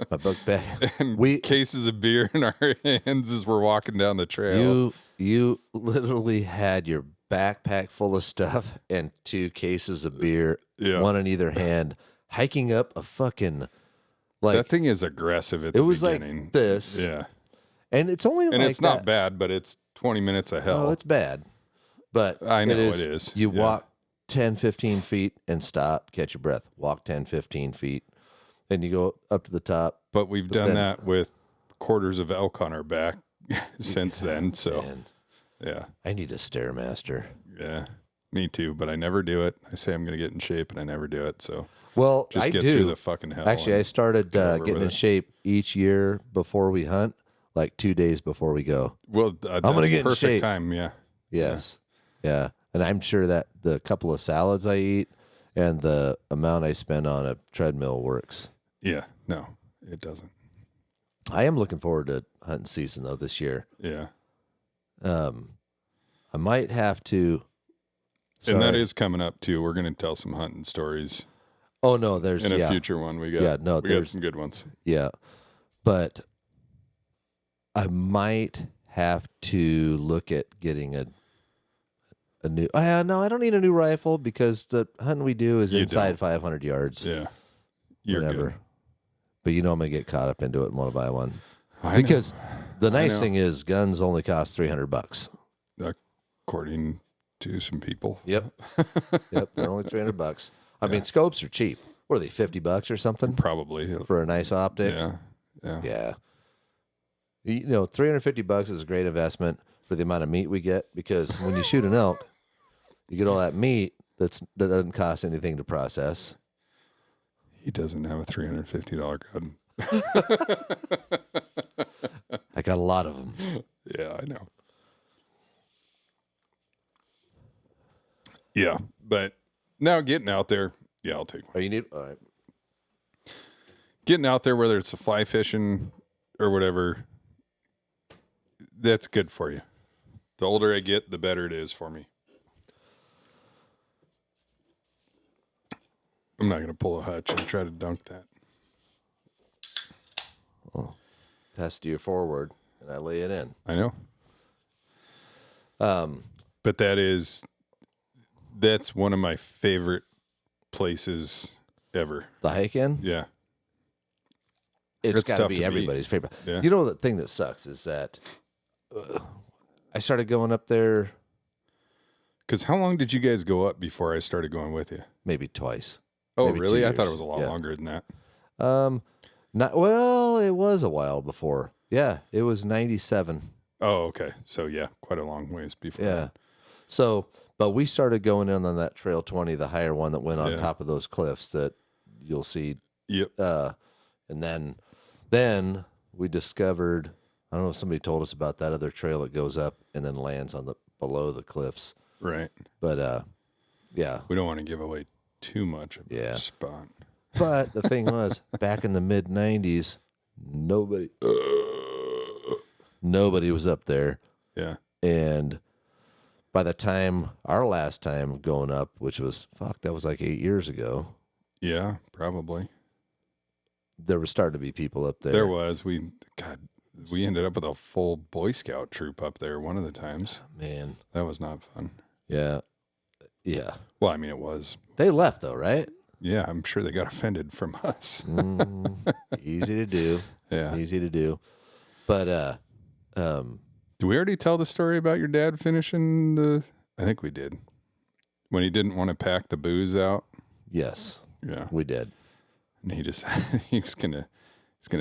My book bag. and cases of beer in our hands as we're walking down the trail. You literally had your backpack full of stuff and 2 cases of beer, one in either hand, hiking up a fucking that thing is aggressive at the beginning. Like this. Yeah. And it's only and it's not bad, but it's 20 minutes of hell. Oh, it's bad. But I know it is. You walk 10, 15 feet and stop, catch your breath. Walk 10, 15 feet. Then you go up to the top. But we've done that with quarters of elk on our back since then. So, yeah. I need a Stairmaster. Yeah, me too. But I never do it. I say I'm going to get in shape, and I never do it. So, well, just I get do. through the fucking hell. Actually, I started getting in shape each year before we hunt, like 2 days before we go. Well, I'm going to get in shape. Time, yeah. Yes. Yeah. And I'm sure that the couple of salads I eat and the amount I spend on a treadmill works. Yeah. No, it doesn't. I am looking forward to hunting season, though, this year. Yeah. I might have to. And that is coming up, too. We're going to tell some hunting stories. Oh, no, there's in a future one. We got some good ones. Yeah. But I might have to look at getting a new. No, I don't need a new rifle because the hunting we do is inside 500 yards. Yeah. You're good. But I'm going to get caught up into it and want to buy one. Because the nice thing is guns only cost $300. According to some people. Yep. Yep. They're only $300. I mean, scopes are cheap. What are they, $50 or something? Probably. For a nice optic? Yeah. $350 is a great investment for the amount of meat we get, because when you shoot an elk, you get all that meat that doesn't cost anything to process. He doesn't have a $350 gun. I got a lot of them. Yeah, I know. Yeah, but now getting out there, I'll take one. Oh, you need? All right. Getting out there, whether it's a fly fishing or whatever, that's good for you. The older I get, the better it is for me. I'm not going to pull a hutch and try to dunk that. Oh, pass it to you forward, and I lay it in. I know. But that's one of my favorite places ever. The hike in? Yeah. It's got to be everybody's favorite. Yeah. You know, the thing that sucks is that I started going up there. Because how long did you guys go up before I started going with you? Maybe twice. Oh, maybe really? 2 I years. thought it was a lot longer than that. It was a while before. Yeah, it was 97. Oh, okay. So, yeah, quite a long ways before. Yeah. That. So, but we started going in on that Trail 20, the higher one that went on top of those cliffs that you'll see. Yep. And then we discovered, I don't know if somebody told us about that other trail that goes up and then lands on below the cliffs. Right. But, yeah. We don't want to give away too much of the spot. But the thing was, back in the mid-90s, nobody was up there. Yeah. And by the time our last time going up, which was, that was like 8 years ago. Yeah, probably. There was starting to be people up there. There was. We ended up with a full Boy Scout troop up there one of the times. Man. That was not fun. Yeah. Yeah. Well, I mean, it was. They left, though, right? Yeah, I'm sure they got offended from us. Easy to do. Yeah. Easy to do. But, did we already tell the story about your dad finishing the... I think we did. When he didn't want to pack the booze out? Yes. Yeah. We did. And he was gonna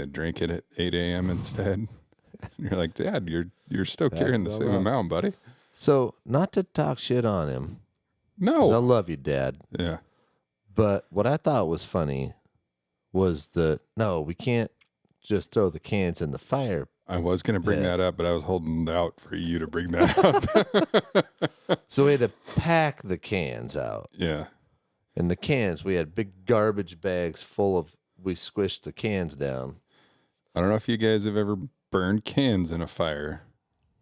drink it at 8 a.m. instead. And you're like, Dad, you're still carrying the same amount, buddy. So, not to talk shit on him. No. 'Cause I love you, Dad. Yeah. But what I thought was funny was no, we can't just throw the cans in the fire. I was going to bring that up, but I was holding out for you to bring that up. So we had to pack the cans out. Yeah. And the cans, we had big garbage bags full of, we squished the cans down. I don't know if you guys have ever burned cans in a fire,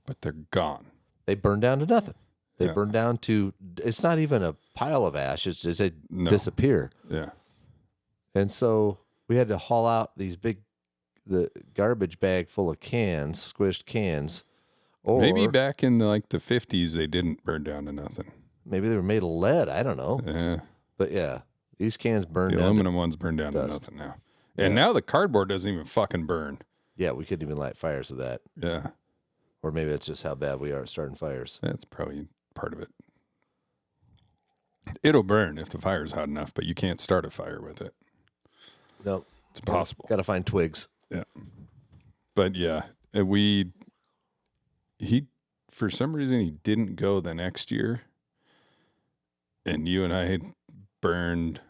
but they're gone. They burned down to nothing. They burned down to, it's not even a pile of ash. It's just disappear. Yeah. And so we had to haul out these big the garbage bag full of cans, squished cans, or Maybe back in the 50s they didn't burn down to nothing. maybe they were made of lead. I don't know. Yeah. But yeah, these cans burned The down. aluminum ones burn down to nothing now. And now the cardboard doesn't even fucking burn. Yeah, we couldn't even light fires with that. Yeah. Or maybe it's just how bad we are at starting fires. That's probably part of it. It'll burn if the fire's hot enough, but you can't start a fire with it. No, it's impossible. Got to find twigs. Yeah. But yeah, he for some reason he didn't go the next year. And you and I burned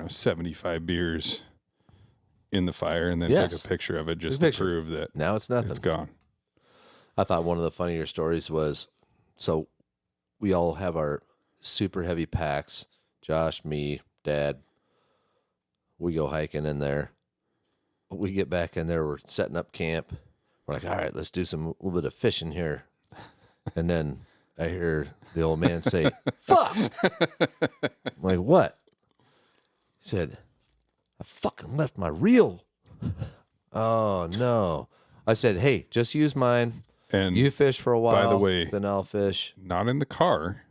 75 beers in the fire and then took a picture of it just to prove that now it's nothing. It's gone. I thought one of the funnier stories was, so we all have our super heavy packs. Josh, me, Dad. We go hiking in there. We get back in there. We're setting up camp. We're like, all right, let's do a little bit of fishing here. And then I hear the old man say, fuck. I'm like, what? He said, I fucking left my reel. Oh, no. I said, hey, just use mine. And you fish for a while. by the way, then I'll fish. Not in the car.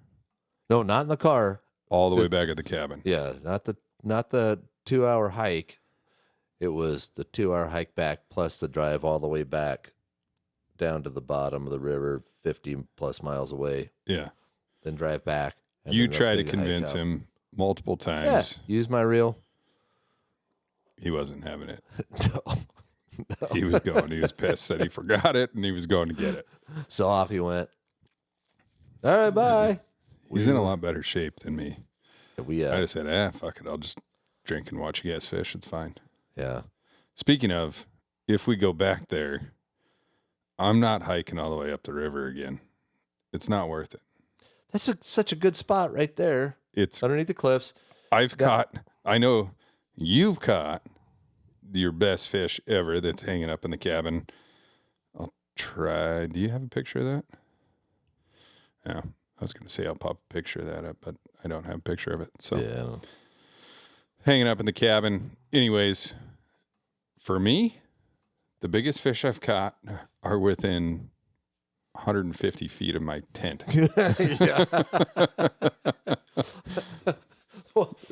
No, not in the car. All the way back at the cabin. Yeah, not the 2-hour hike. It was the 2-hour hike back plus the drive all the way back down to the bottom of the river, 50 plus miles away. Yeah. Then drive back. You try to convince him multiple times. Yeah, use my reel. He wasn't having it. No. He was going. He was pissed that he forgot it, and he was going to get it. So off he went. All right, bye. He's in a lot better shape than me. I just said, fuck it. I'll just drink and watch you guys fish. It's fine. Yeah. Speaking of, if we go back there, I'm not hiking all the way up the river again. It's not worth it. That's such a good spot right there. It's underneath the cliffs. I know you've caught your best fish ever that's hanging up in the cabin. I'll try. Do you have a picture of that? Yeah. I was going to say I'll pop a picture of that up, but I don't have a picture of it. So yeah. Hanging up in the cabin. Anyways, for me, the biggest fish I've caught are within 150 feet of my tent.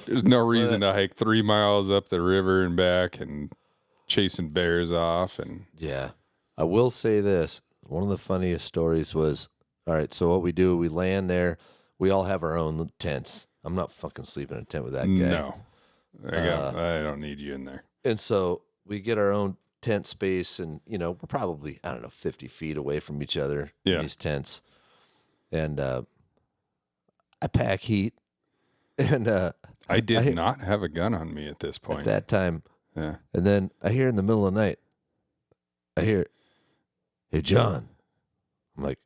There's no reason to hike 3 miles up the river and back and chasing bears off. And yeah, I will say this. One of the funniest stories was, all right, so what we do, we land there. We all have our own tents. I'm not fucking sleeping in a tent with that guy. No. I don't need you in there. And so we get our own tent space, and, we're probably, 50 feet away from each other in these tents. And I pack heat. And I did not have a gun on me at this point. At that time. Yeah. And then I hear in the middle of the night, hey, John. I'm like,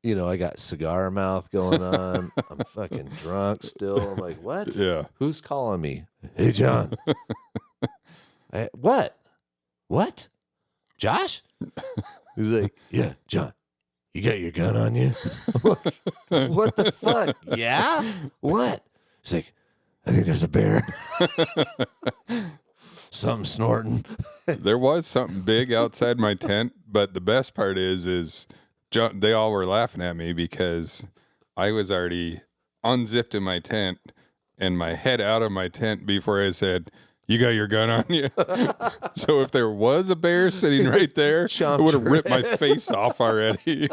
I got cigar mouth going on. I'm fucking drunk still. I'm like, what? Yeah. Who's calling me? Hey, John. What? What? Josh? He's like, yeah, John. You got your gun on you? What the fuck? Yeah? What? He's like, I think there's a bear. Something snorting. There was something big outside my tent, but the best part is John, they all were laughing at me because I was already unzipped in my tent and my head out of my tent before I said, you got your gun on you? So if there was a bear sitting right there, it would have ripped my face off already.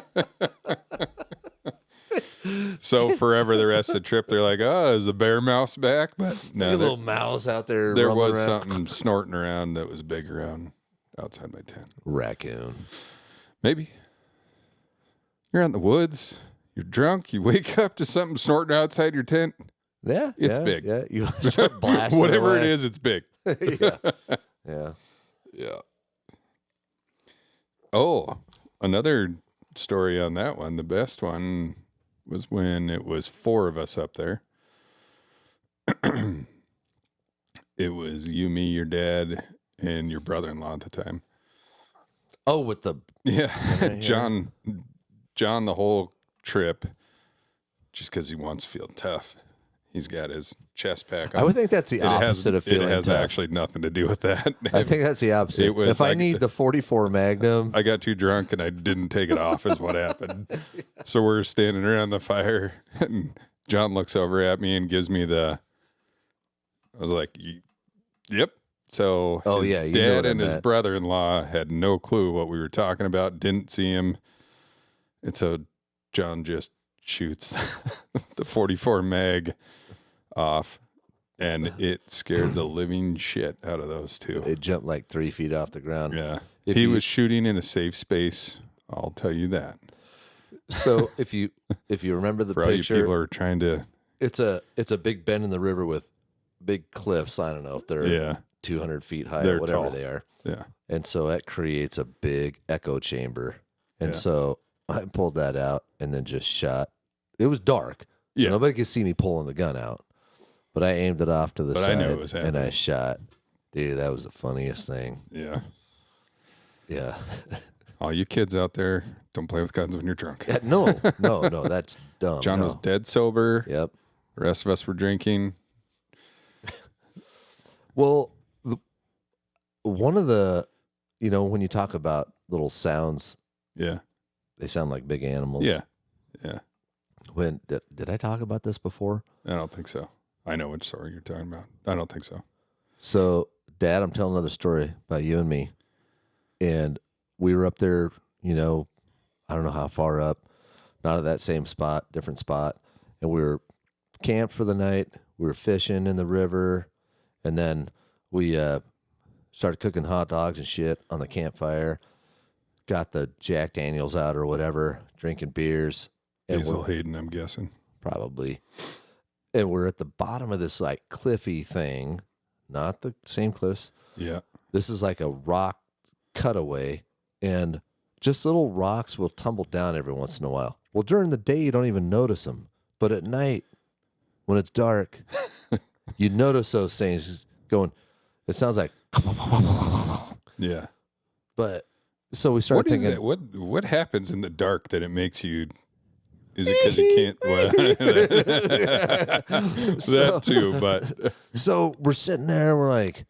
So forever the rest of the trip, they're like, oh, is the bear mouse back? But no, a little mouse out there. There was around. something snorting around that was big around outside my tent. Raccoon. Maybe. You're out in the woods. You're drunk. You wake up to something snorting outside your tent. Yeah. It's big. Yeah. You start blasting Whatever away. it is, it's big. Yeah. Yeah. Yeah. Oh, another story on that one. The best one was when it was 4 of us up there. It was you, me, your dad, and your brother-in-law at the time. Oh, with the... Yeah. John, the whole trip, just because he wants to feel tough, He's got his chest pack on. I would think that's the opposite of feeling It has tough. actually nothing to do with that. I think that's the opposite. It was if I like- need the 44 Magnum, I got too drunk and I didn't take it off is what happened. So we're standing around the fire and John looks over at me and gives me I was like, yep. So his you know dad what I and his meant. brother-in-law had no clue what we were talking about, didn't see him. And so John just shoots the 44 mag off, and it scared the living shit out of those two. it jumped like 3 feet off the ground. Yeah. If He you- was shooting in a safe space. I'll tell you that. So if you remember the For all you picture, people who are trying to, it's a big bend in the river with big cliffs. I don't know if they're yeah, 200 feet high They're or whatever tall. they are. yeah. And so that creates a big echo chamber. And Yeah. so I pulled that out and then just shot. It was dark. So Yeah. nobody could see me pulling the gun out. But I aimed it off to the But I side knew it was and I happening. shot. Dude, that was the funniest thing. Yeah. Yeah. All you kids out there, don't play with guns when you're drunk. Yeah, no, that's dumb. John no. was dead sober. Yep. The rest of us were drinking. Well, one of the, when you talk about little sounds, Yeah. they sound like big animals. Yeah. Yeah. When did I talk about this before? I don't think so. I know which story you're talking about. I don't think so. So, Dad, I'm telling another story about you and me. And we were up there, I don't know how far up, not at that same spot, different spot. And we were camped for the night. We were fishing in the river. And then we started cooking hot dogs and shit on the campfire. Got the Jack Daniels out or whatever, drinking beers. And Hazel we're- Hayden, I'm guessing. probably. And we're at the bottom of this like cliffy thing, not the same cliffs. Yeah. This is like a rock cutaway, and just little rocks will tumble down every once in a while. Well, during the day, you don't even notice them. But at night, when it's dark, you notice those things going. It sounds like, Yeah. but so we started What is thinking, it? What happens in the dark that it makes you? Is it because you can't? Well, that too, but So we're sitting there, we're like,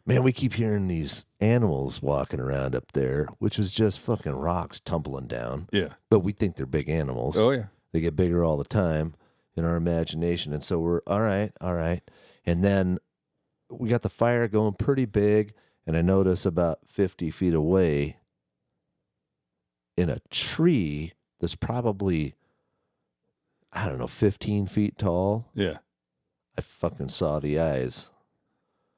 man, we keep hearing these animals walking around up there, which is just fucking rocks tumbling down. yeah. But we think they're big animals. Oh yeah. They get bigger all the time in our imagination. And so we're all right. And then we got the fire going pretty big. And I notice about 50 feet away in a tree that's probably, 15 feet tall. Yeah. I fucking saw the eyes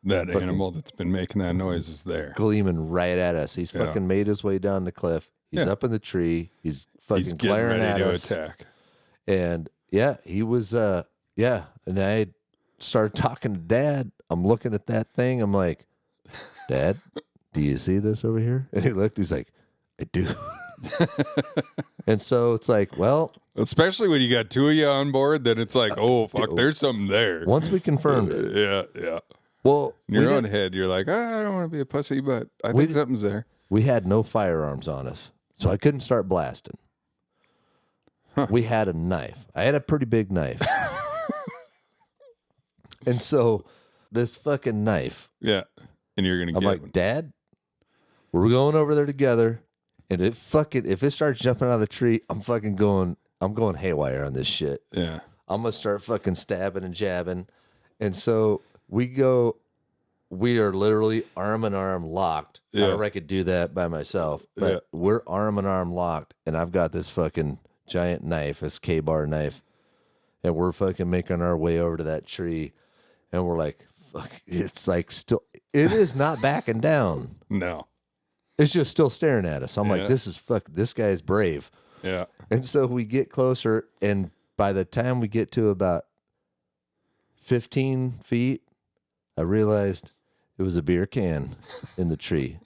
That Fucking- animal that's been making that noise is there. gleaming right at us. He's Yeah. fucking made his way down the cliff. He's Yeah. up in the tree. He's fucking He's getting glaring ready at to us. attack. And yeah, he was and I started talking to Dad. I'm looking at that thing. I'm like, Dad, do you see this over here? And he looked, he's like, I do. And so it's like, well, Especially when you got two of you on board, then it's like, oh fuck, there's something there. once we confirmed it, Yeah. well, In we, your own didn't- head, you're like, I don't want to be a pussy, but I We think did- something's there. we had no firearms on us. So I couldn't start blasting. We had a knife. I had a pretty big knife. And so this fucking knife, Yeah. And you're gonna I'm get like, one. Dad, we're going over there together. And if it starts jumping out of the tree, I'm going haywire on this shit. Yeah. I'm gonna start fucking stabbing and jabbing. And so we are literally arm in arm locked. I Yeah. don't know if I could do that by myself, but Yeah. we're arm in arm locked, and I've got this fucking giant knife, this K-bar knife, and we're fucking making our way over to that tree, and we're like, fuck, it's like still, it is not backing down. No. It's just still staring at us. I'm Yeah. like, this guy's brave. Yeah. And so we get closer, and by the time we get to about 15 feet, I realized it was a beer can in the tree.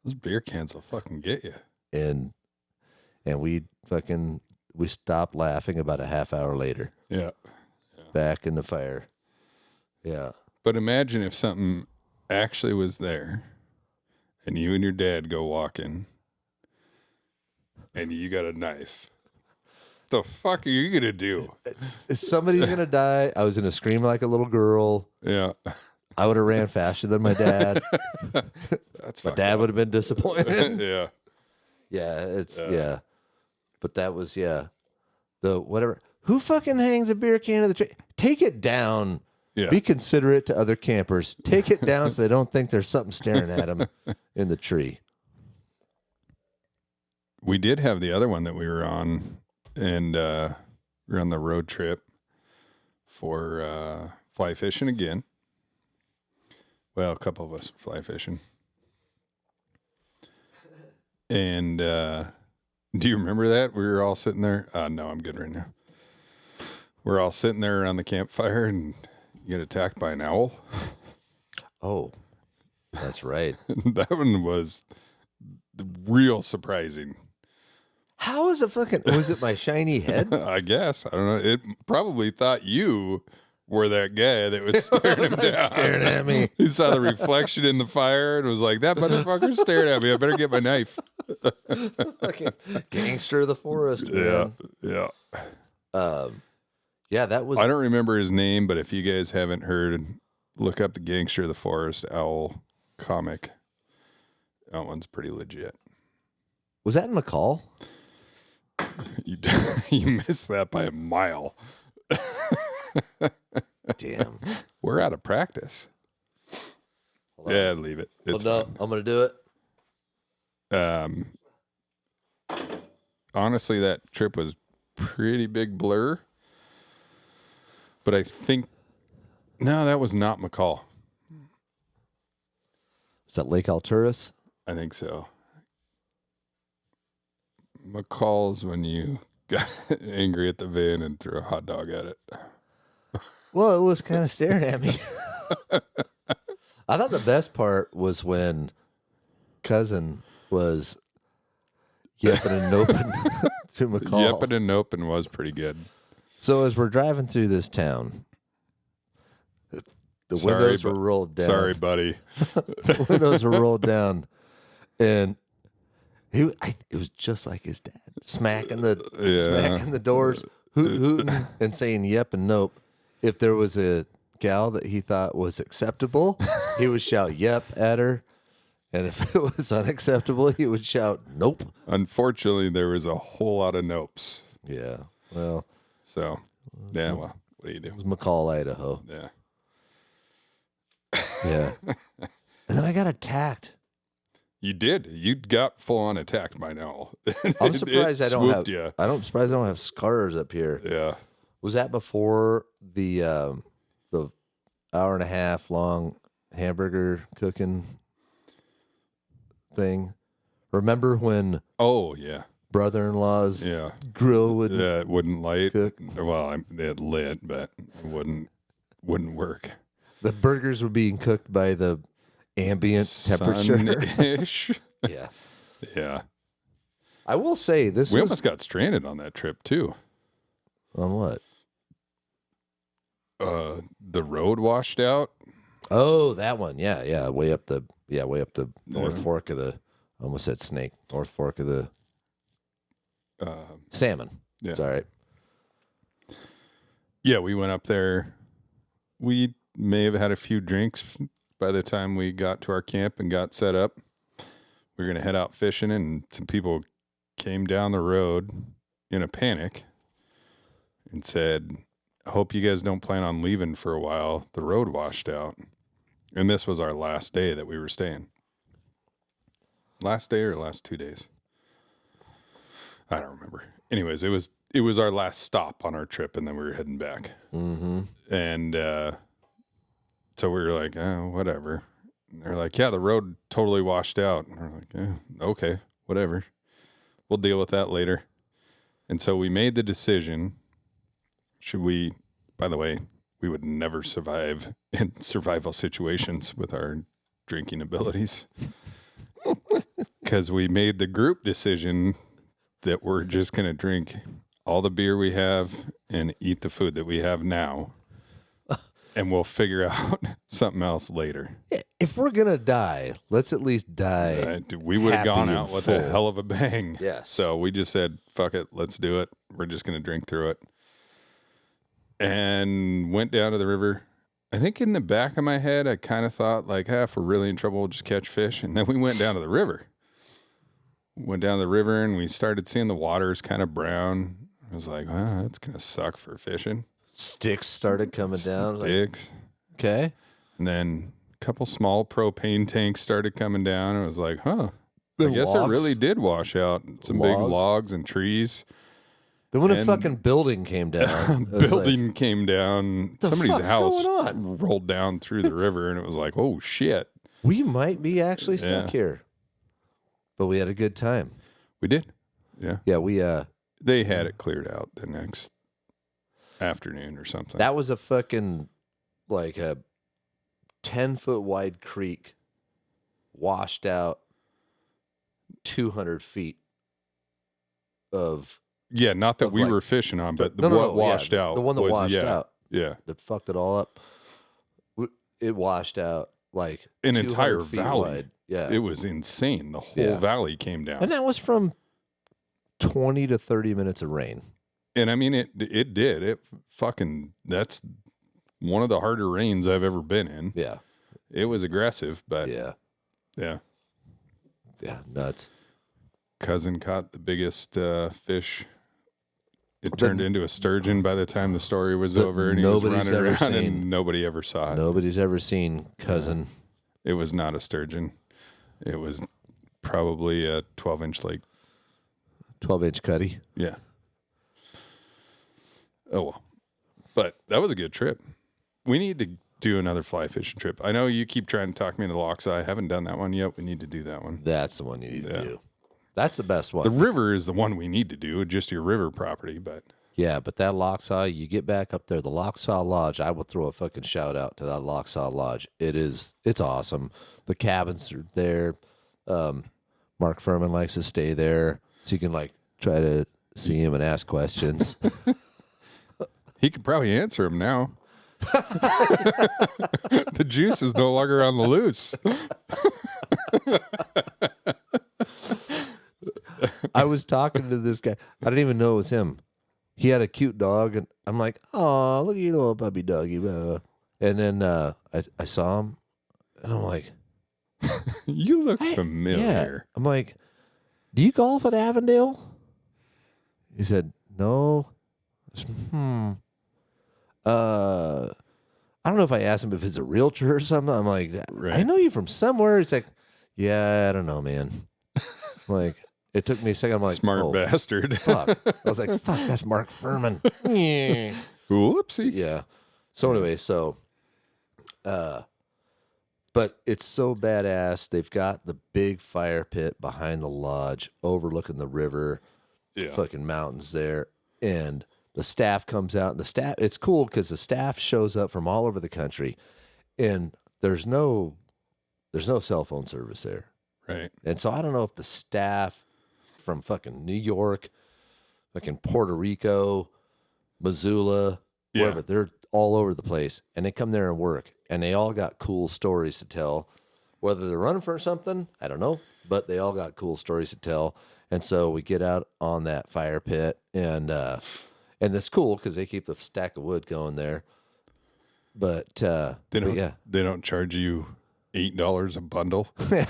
Those beer cans will fucking get you. And we stopped laughing about a half hour later, Yeah. back in the fire. Yeah. But imagine if something actually was there and you and your dad go walking and you got a knife. the fuck are you gonna do? Somebody's gonna die. I was gonna scream like a little girl. Yeah, I would have ran faster than my dad. that's My dad would have been disappointed. Yeah, Yeah. But that was the whatever. Who fucking hangs a beer can in the tree? Take it down. yeah. Be considerate to other campers. Take it down so they don't think there's something staring at them in the tree. We did have the other one that we were on, and we were on the road trip for fly fishing again. Well, a couple of us were fly fishing. And do you remember that? We were all sitting there. No, I'm good right now. We're all sitting there around the campfire and you get attacked by an owl. Oh, that's right. That one was real surprising. How is it fucking? Was it my shiny head? I guess. I don't know. It probably thought you were that guy that was staring him down. Staring at me. He saw the reflection in the fire and was like, that motherfucker stared at me. I better get my knife. Fucking gangster of the forest. Yeah. Man. Yeah. Yeah, that was. I don't remember his name, but if you guys haven't heard, look up the Gangster of the Forest Owl comic. That one's pretty legit. Was that in McCall? You missed that by a mile. Damn. We're out of practice. Yeah, leave it. It's no, fine. I'm gonna do it. Honestly, that trip was pretty big blur. But I think no, that was not McCall. Is that Lake Alturas? I think so. McCall's when you got angry at the van and threw a hot dog at it. Well, it was kind of staring at me. I thought the best part was when Cousin was yapping and noping to McCall. Yapping and noping was pretty good. So as we're driving through this town, the windows were rolled down. Sorry, buddy. The windows were rolled down, and it was just like his dad, smacking the doors, hooting, and saying yep and nope. If there was a gal that he thought was acceptable, he would shout yep at her. And if it was unacceptable, he would shout nope. Unfortunately, there was a whole lot of nopes. Yeah. Well. So, yeah, well, what do you do? It was McCall, Idaho. Yeah. Yeah. And then I got attacked. You did. You got full on attacked by now. I'm surprised I don't have. You. I'm surprised I don't have scars up here. Yeah. Was that before the hour and a half long hamburger cooking thing? Remember when? Oh yeah. Brother-in-law's grill wouldn't light. Cook. Well, it lit, but it wouldn't work. The burgers were being cooked by the ambient temperature. Sun-ish. Yeah. Yeah. I will say this. We almost got stranded on that trip too. On what? The road washed out. Oh, that one. Yeah. Way up the North Fork of the. I almost said Snake. North Fork of the. Salmon. Yeah. It's all right. Yeah, we went up there. We may have had a few drinks by the time we got to our camp and got set up. We were going to head out fishing, and some people came down the road in a panic and said, I hope you guys don't plan on leaving for a while. The road washed out. And this was our last day that we were staying. Last day or last 2 days? I don't remember. Anyways, it was our last stop on our trip, and then we were heading back. Mm-hmm. And so we were like, oh, whatever. And they're like, yeah, the road totally washed out. And we're like, okay, whatever. We'll deal with that later. And so we made the decision, by the way, we would never survive in survival situations with our drinking abilities. Because we made the group decision that we're just going to drink all the beer we have and eat the food that we have now and we'll figure out something else later. If we're gonna die, let's at least die. We would have gone happy out and with a full. hell of a bang. Yes. So we just said, fuck it, let's do it. We're just going to drink through it. And went down to the river. I think in the back of my head, I kind of thought, like, if we're really in trouble, we'll just catch fish. And then we went down to the river. Went down to the river, and we started seeing the water's kind of brown. I was like, wow, that's going to suck for fishing. Sticks started coming down. Sticks. Okay. And then a couple small propane tanks started coming down. And I was like, I The guess logs? it really did wash out. Some big logs and trees. Then when a And- fucking building came down, it was Building came down. The Somebody's fuck's house going on? rolled down through the river, and it was like, oh shit. we might be actually stuck Yeah. here, but we had a good time. We did. Yeah. Yeah, we They had it cleared out the next afternoon or something. that was a fucking like a 10-foot wide creek, washed out 200 feet of yeah, not that of we like- were fishing on, but no, what washed yeah, out. the one that was, washed out Yeah. that fucked it all up. It washed out like An 200 entire feet valley. wide. Yeah, It was insane. The whole Yeah. valley came down. and that was from 20 to 30 minutes of rain. And I mean, it did. It fucking, that's one of the harder rains I've ever been in. Yeah, It was aggressive, but yeah, yeah. nuts. Cousin caught the biggest fish. It turned into a sturgeon by the time the story was that over, and he was nobody's running ever around, seen. and nobody ever saw it. Nobody's ever seen cousin. It was not a sturgeon. It was probably a 12-inch lake. 12-inch cutty. Yeah. Oh, well. But that was a good trip. We need to do another fly fishing trip. I know you keep trying to talk me into Lochside. I haven't done that one yet. We need to do that one. That's the one you need Yeah. to do. That's the best one. The river is the one we need to do, just your river property. But Yeah, but that Lochsaw, you get back up there, the Lochsaw Lodge, I will throw a fucking shout out to that Lochsaw Lodge. It's awesome. The cabins are there. Mark Furman likes to stay there, so you can like try to see him and ask questions. he could probably answer him now. The juice is no longer on the loose. I was talking to this guy. I didn't even know it was him. He had a cute dog, and I'm like, "Oh, look at your little puppy doggy." Blah, blah, blah. And then I saw him, and I'm like, You look "Hey, familiar. Yeah. I'm like, "Do you golf at Avondale?" He said, "No." I said, I don't know if I asked him if he's a realtor or something. I'm like, Right. I know you from somewhere. He's like, yeah, I don't know, man. I'm like, it took me a second. I'm like, Smart oh, bastard. fuck. I was like, fuck, that's Mark Furman. Yeah. Whoopsie. Yeah. So anyway, but it's so badass. They've got the big fire pit behind the lodge overlooking the river, Yeah. fucking mountains there. And the staff comes out, and it's cool because the staff shows up from all over the country, and there's no cell phone service there. Right. And so I don't know if the staff from fucking New York, fucking Puerto Rico, Missoula, Yeah. wherever, they're all over the place, and they come there and work, and they all got cool stories to tell. Whether they're running for something, I don't know, but they all got cool stories to tell. And so we get out on that fire pit, and it's cool because they keep the stack of wood going there. But They don't. yeah, They don't charge you $8 a bundle. they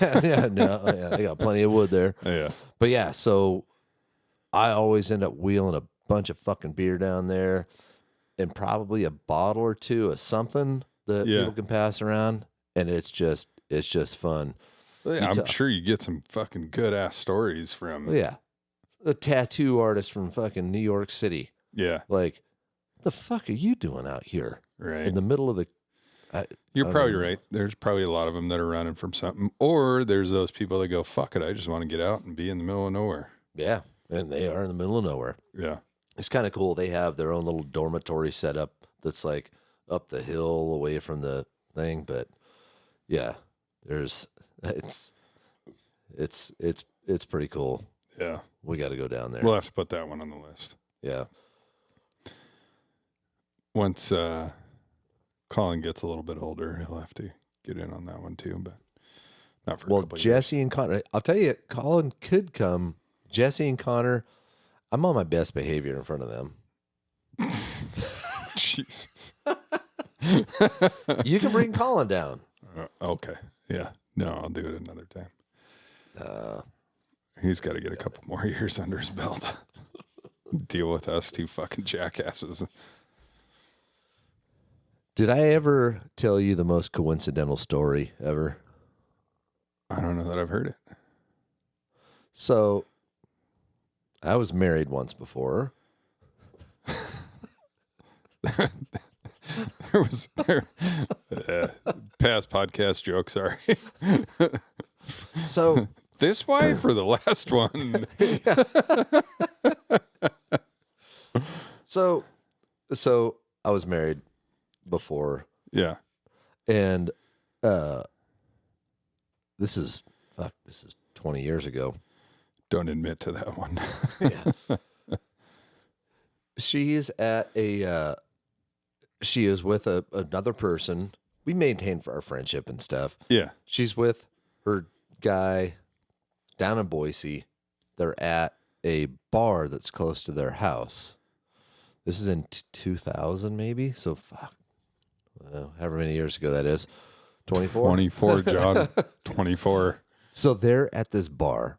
got plenty of wood there. Yeah. But yeah, so I always end up wheeling a bunch of fucking beer down there, and probably a bottle or two of something that Yeah. people can pass around, and it's just fun. I'm sure you get some fucking good ass stories from. Well, yeah, a tattoo artist from fucking New York City. Yeah. Like, what the fuck are you doing out here Right. in the middle of the? You're I probably don't know. right. There's probably a lot of them that are running from something, or there's those people that go, "Fuck it, I just want to get out and be in the middle of nowhere." Yeah, and they are in the middle of nowhere. Yeah. It's kind of cool. They have their own little dormitory set up that's like up the hill away from the thing. But yeah, it's pretty cool. Yeah. We got to go down there. We'll have to put that one on the list. Yeah. Once Colin gets a little bit older. He'll have to get in on that one too, but not for a Well, couple of Jesse and Connor, I'll tell you, Colin could come. Jesse and Connor, I'm on my best behavior in front of them. years. Jesus. You can bring Colin down. Okay. Yeah. No, I'll do it another time. He's got to get a couple more years under his belt. Deal with us two fucking jackasses. Did I ever tell you the most coincidental story ever? I don't know that I've heard it. So, I was married once before. Past podcast joke, sorry. So, This wife or the last one? so I was married before, Yeah. and this is 20 years ago. Don't admit to that one. Yeah. She is with another person. We maintained our friendship and stuff. Yeah. She's with her guy down in Boise. They're at a bar that's close to their house. This is in 2000, maybe. So, however many years ago that is. 24? 24, John. 24. So they're at this bar,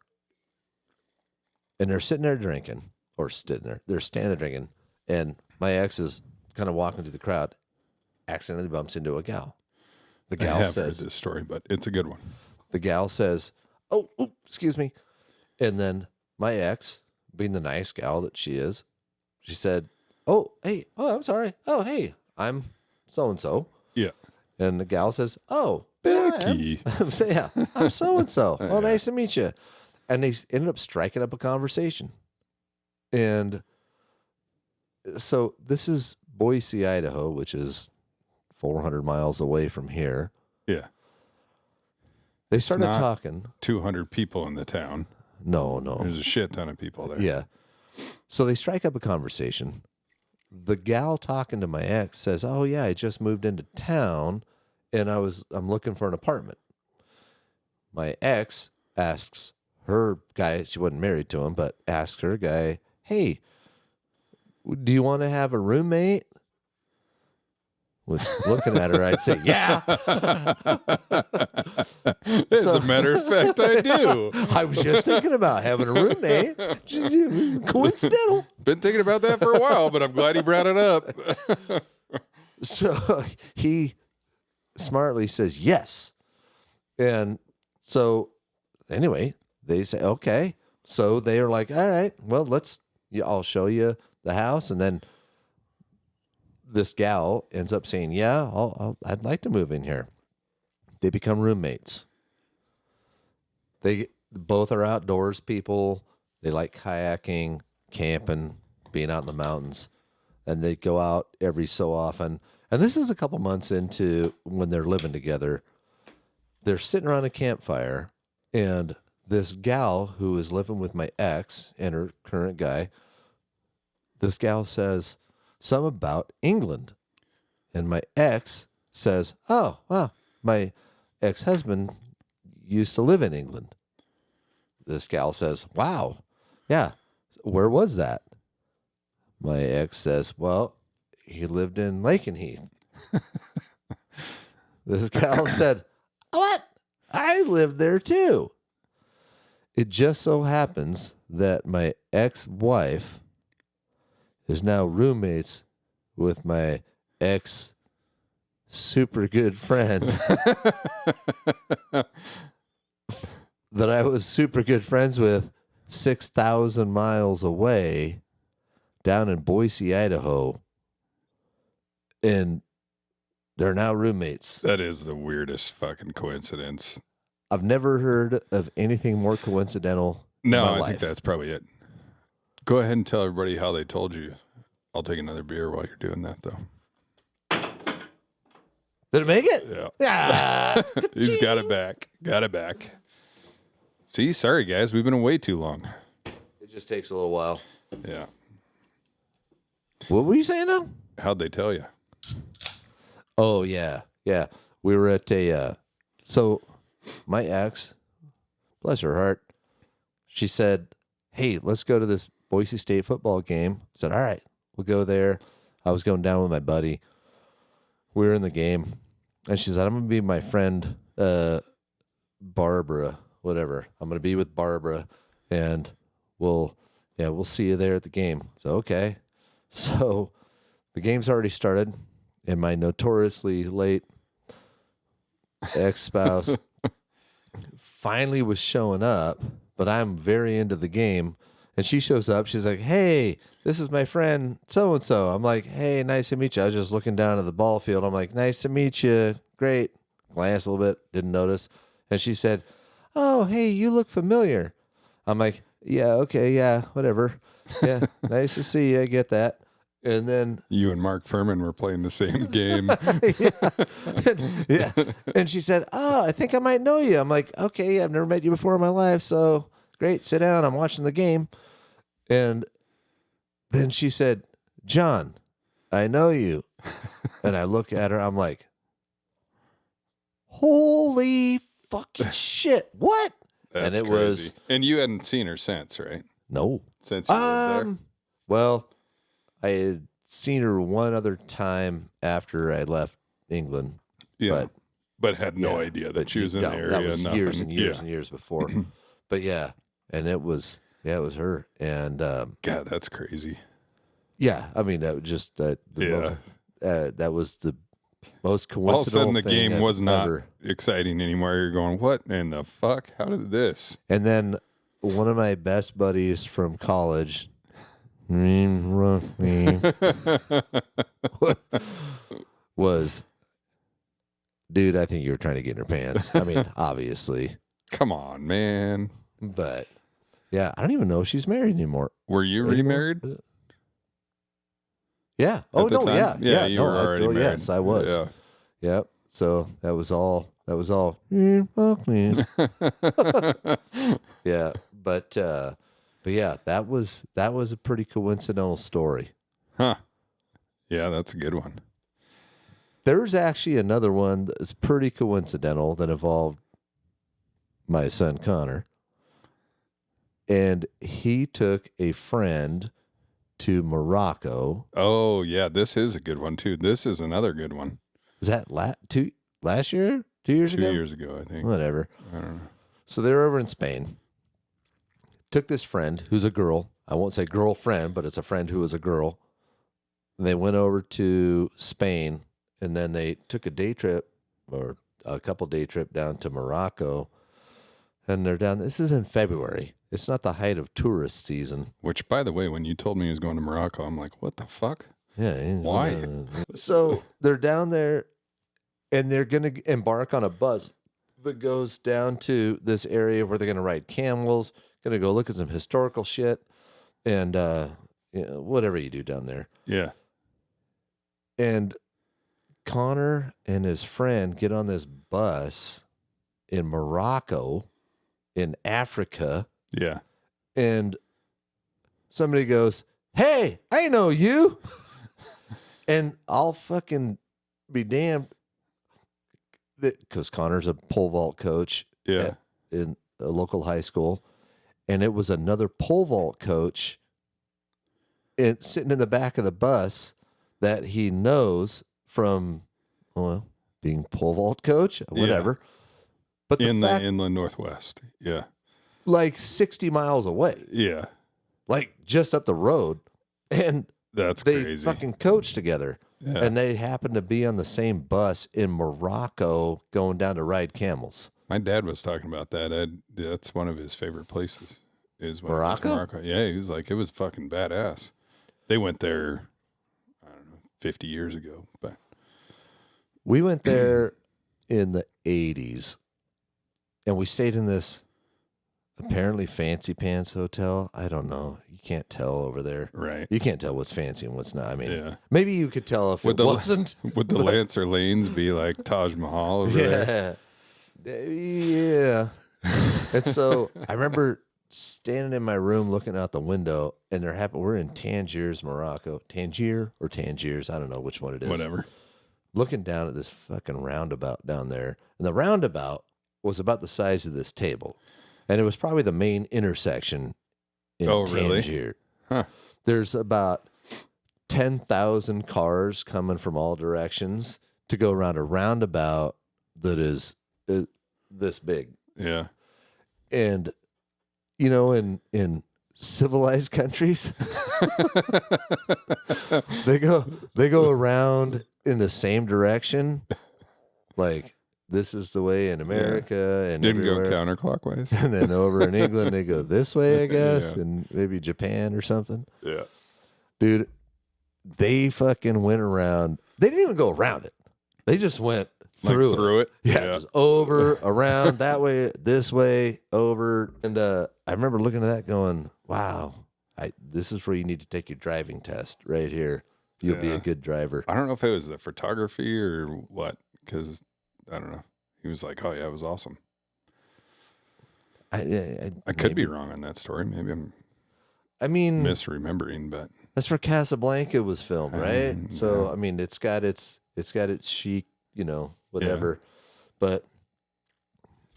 and they're sitting there drinking, or sitting there. They're standing there drinking, and my ex is kind of walking through the crowd, accidentally bumps into a gal. The gal I have says, heard this story, but it's a good one. the gal says, oh, excuse me. And then my ex, being the nice gal that she is, she said, oh, hey, oh, I'm sorry. Oh, hey, I'm so-and-so. Yeah. And the gal says, oh, Becky. yeah, I'm so-and-so. Oh, nice to meet you. And they ended up striking up a conversation. And so this is Boise, Idaho, which is 400 miles away from here. Yeah. They started not talking. 200 people in the town. No. There's a shit ton of people there. Yeah. So they strike up a conversation. The gal talking to my ex says, oh, yeah, I just moved into town, and I'm looking for an apartment. My ex asks her guy, she wasn't married to him, but asks her guy, hey, do you want to have a roommate? Which, looking at her, I'd say, yeah. As a matter of fact, I do. I was just thinking about having a roommate. Coincidental. Been thinking about that for a while, but I'm glad he brought it up. So he smartly says yes. And so anyway, they say, okay. So they are like, all right, well, I'll show you the house. And then this gal ends up saying, yeah, I'd like to move in here. They become roommates. They both are outdoors people. They like kayaking, camping, being out in the mountains. And they go out every so often. And this is a couple months into when they're living together. They're sitting around a campfire, and this gal who is living with my ex and her current guy, this gal says something about England. And my ex says, oh, wow, my ex-husband used to live in England. This gal says, wow, yeah, where was that? My ex says, well, he lived in Lakenheath. This gal said, what? I lived there too. It just so happens that my ex-wife is now roommates with my ex super good friend that I was super good friends with 6,000 miles away down in Boise, Idaho. And they're now roommates. That is the weirdest fucking coincidence. I've never heard of anything more coincidental No, in my I life. think that's probably it. Go ahead and tell everybody how they told you. I'll take another beer while you're doing that, though. Did it make it? Yeah. Ah, He's got it back. Got it back. See, sorry, guys. We've been away too long. it just takes a little while. Yeah. What were you saying now? How'd they tell you? Oh yeah, yeah. We were at a. So my ex, bless her heart, she said, "Hey, let's go to this Boise State football game." I said, "All right, we'll go there." I was going down with my buddy. We were in the game, and she said, "I'm gonna be with my friend Barbara, whatever. I'm gonna be with Barbara, and we'll see you there at the game." So okay, so the game's already started, and my notoriously late ex-spouse finally was showing up, but I'm very into the game. And she shows up. She's like, "Hey, this is my friend so-and-so." I'm like, "Hey, nice to meet you." I was just looking down at the ball field. I'm like, "Nice to meet you." Great. Glanced a little bit, didn't notice. And she said, "Oh, hey, you look familiar." I'm like, "Yeah, okay, yeah, whatever. Yeah, nice to see you. I get that." And then You and Mark Furman were playing the same game. yeah. And she said, "Oh, I think I might know you." I'm like, "Okay, I've never met you before in my life, so great. Sit down. I'm watching the game." And then she said, "John, I know you." And I look at her. I'm like, "Holy fucking shit! What?" That's and it crazy. was And you hadn't seen her since, right? no. Since you lived there? Well, I had seen her one other time after I left England. Yeah. But had no Yeah, idea that but she was in the area. That was nothing. years and years Yeah. and years before. But yeah, and it was her. And God, that's crazy. yeah, I mean that was just that. That was the most coincidental. All of a sudden, the thing game I've was not ever- exciting anymore. You're going, what in the fuck? How did this? And then one of my best buddies from college. was, dude, I think you were trying to get in her pants. I mean, obviously. Come on, man. But yeah, I don't even know if she's married anymore. Were you Anymore? remarried? Yeah. Oh the no, time? yeah. Yeah, you no, were already married. Yes, I was. Yeah. Yep. So that was all. Yeah. But yeah, that was a pretty coincidental story. Huh. Yeah, that's a good one. There's actually another one that's pretty coincidental that involved my son Connor. And he took a friend to Morocco. Oh, yeah, this is a good one, too. This is another good one. Was that last year? 2 years ago? 2 years ago, I think. Whatever. I don't know. So they're over in Spain. Took this friend who's a girl. I won't say girlfriend, but it's a friend who was a girl. And they went over to Spain, and then they took a day trip or a couple day trip down to Morocco. And they're down. This is in February. It's not the height of tourist season. Which, by the way, when you told me he was going to Morocco, I'm like, what the fuck? Yeah. Why? So they're down there, and they're going to embark on a bus that goes down to this area where they're going to ride camels, going to go look at some historical shit, and whatever you do down there. Yeah. And Connor and his friend get on this bus in Morocco, in Africa. Yeah. And somebody goes, "Hey, I know you." And I'll fucking be damned, because Connor's a pole vault coach Yeah. in a local high school. And it was another pole vault coach sitting in the back of the bus that he knows from, well, being pole vault coach, whatever. But the In fact, the inland Northwest. Yeah. like 60 miles away, Yeah. like just up the road. And That's they crazy. fucking coach together. Yeah. And they happen to be on the same bus in Morocco going down to ride camels. My dad was talking about that. That's one of his favorite places. Is when he went to Morocco? Morocco. Yeah, he was like, it was fucking badass. They went there, I don't know, 50 years ago. But We went there in the 80s, and we stayed in this apparently fancy pants hotel. I don't know. You can't tell over there. right. You can't tell what's fancy and what's not. I mean, Yeah. maybe you could tell if Would it the- wasn't. Would the Lancer lanes be like Taj Mahal over there? Yeah. And so I remember standing in my room looking out the window, and we're in Tangiers, Morocco. Tangiers, I don't know which one it is. Whatever. looking down at this fucking roundabout down there. And the roundabout was about the size of this table. And it was probably the main intersection in really? Tangier. Huh. There's about 10,000 cars coming from all directions to go around a roundabout that is this big. Yeah. And, you know, in civilized countries, they go around in the same direction. Like, this is the way in America and Didn't everywhere. go counterclockwise. And then over in England, they go this way, I guess, and maybe Japan or something. Yeah. Dude, they fucking went around. They didn't even go around it. They just went through it. Yeah, just over, around, that way, this way, over. And I remember looking at that going, wow, this is where you need to take your driving test right here. You'll be a good driver. I don't know if it was the photography or what, because I don't know. He was like, oh, yeah, it was awesome. I could be wrong on that story. Maybe I'm misremembering, but that's where Casablanca was filmed, right? So, yeah. I mean, it's got its chic, you know, whatever. Yeah. But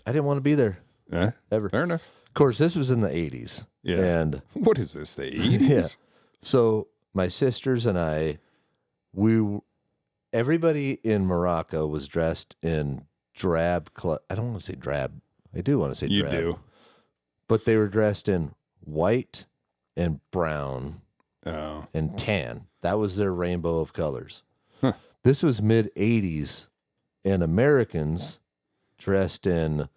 I didn't want to be there. Yeah. Ever. Fair enough. Of course, this was in the 80s. Yeah. And what is this, the 80s? Yeah. So my sisters and I, everybody in Morocco was dressed in drab. I don't want to say drab. I do want to say drab. You do. But they were dressed in white and brown and tan. That was their rainbow of colors. Huh. This was mid-80s, and Americans dressed in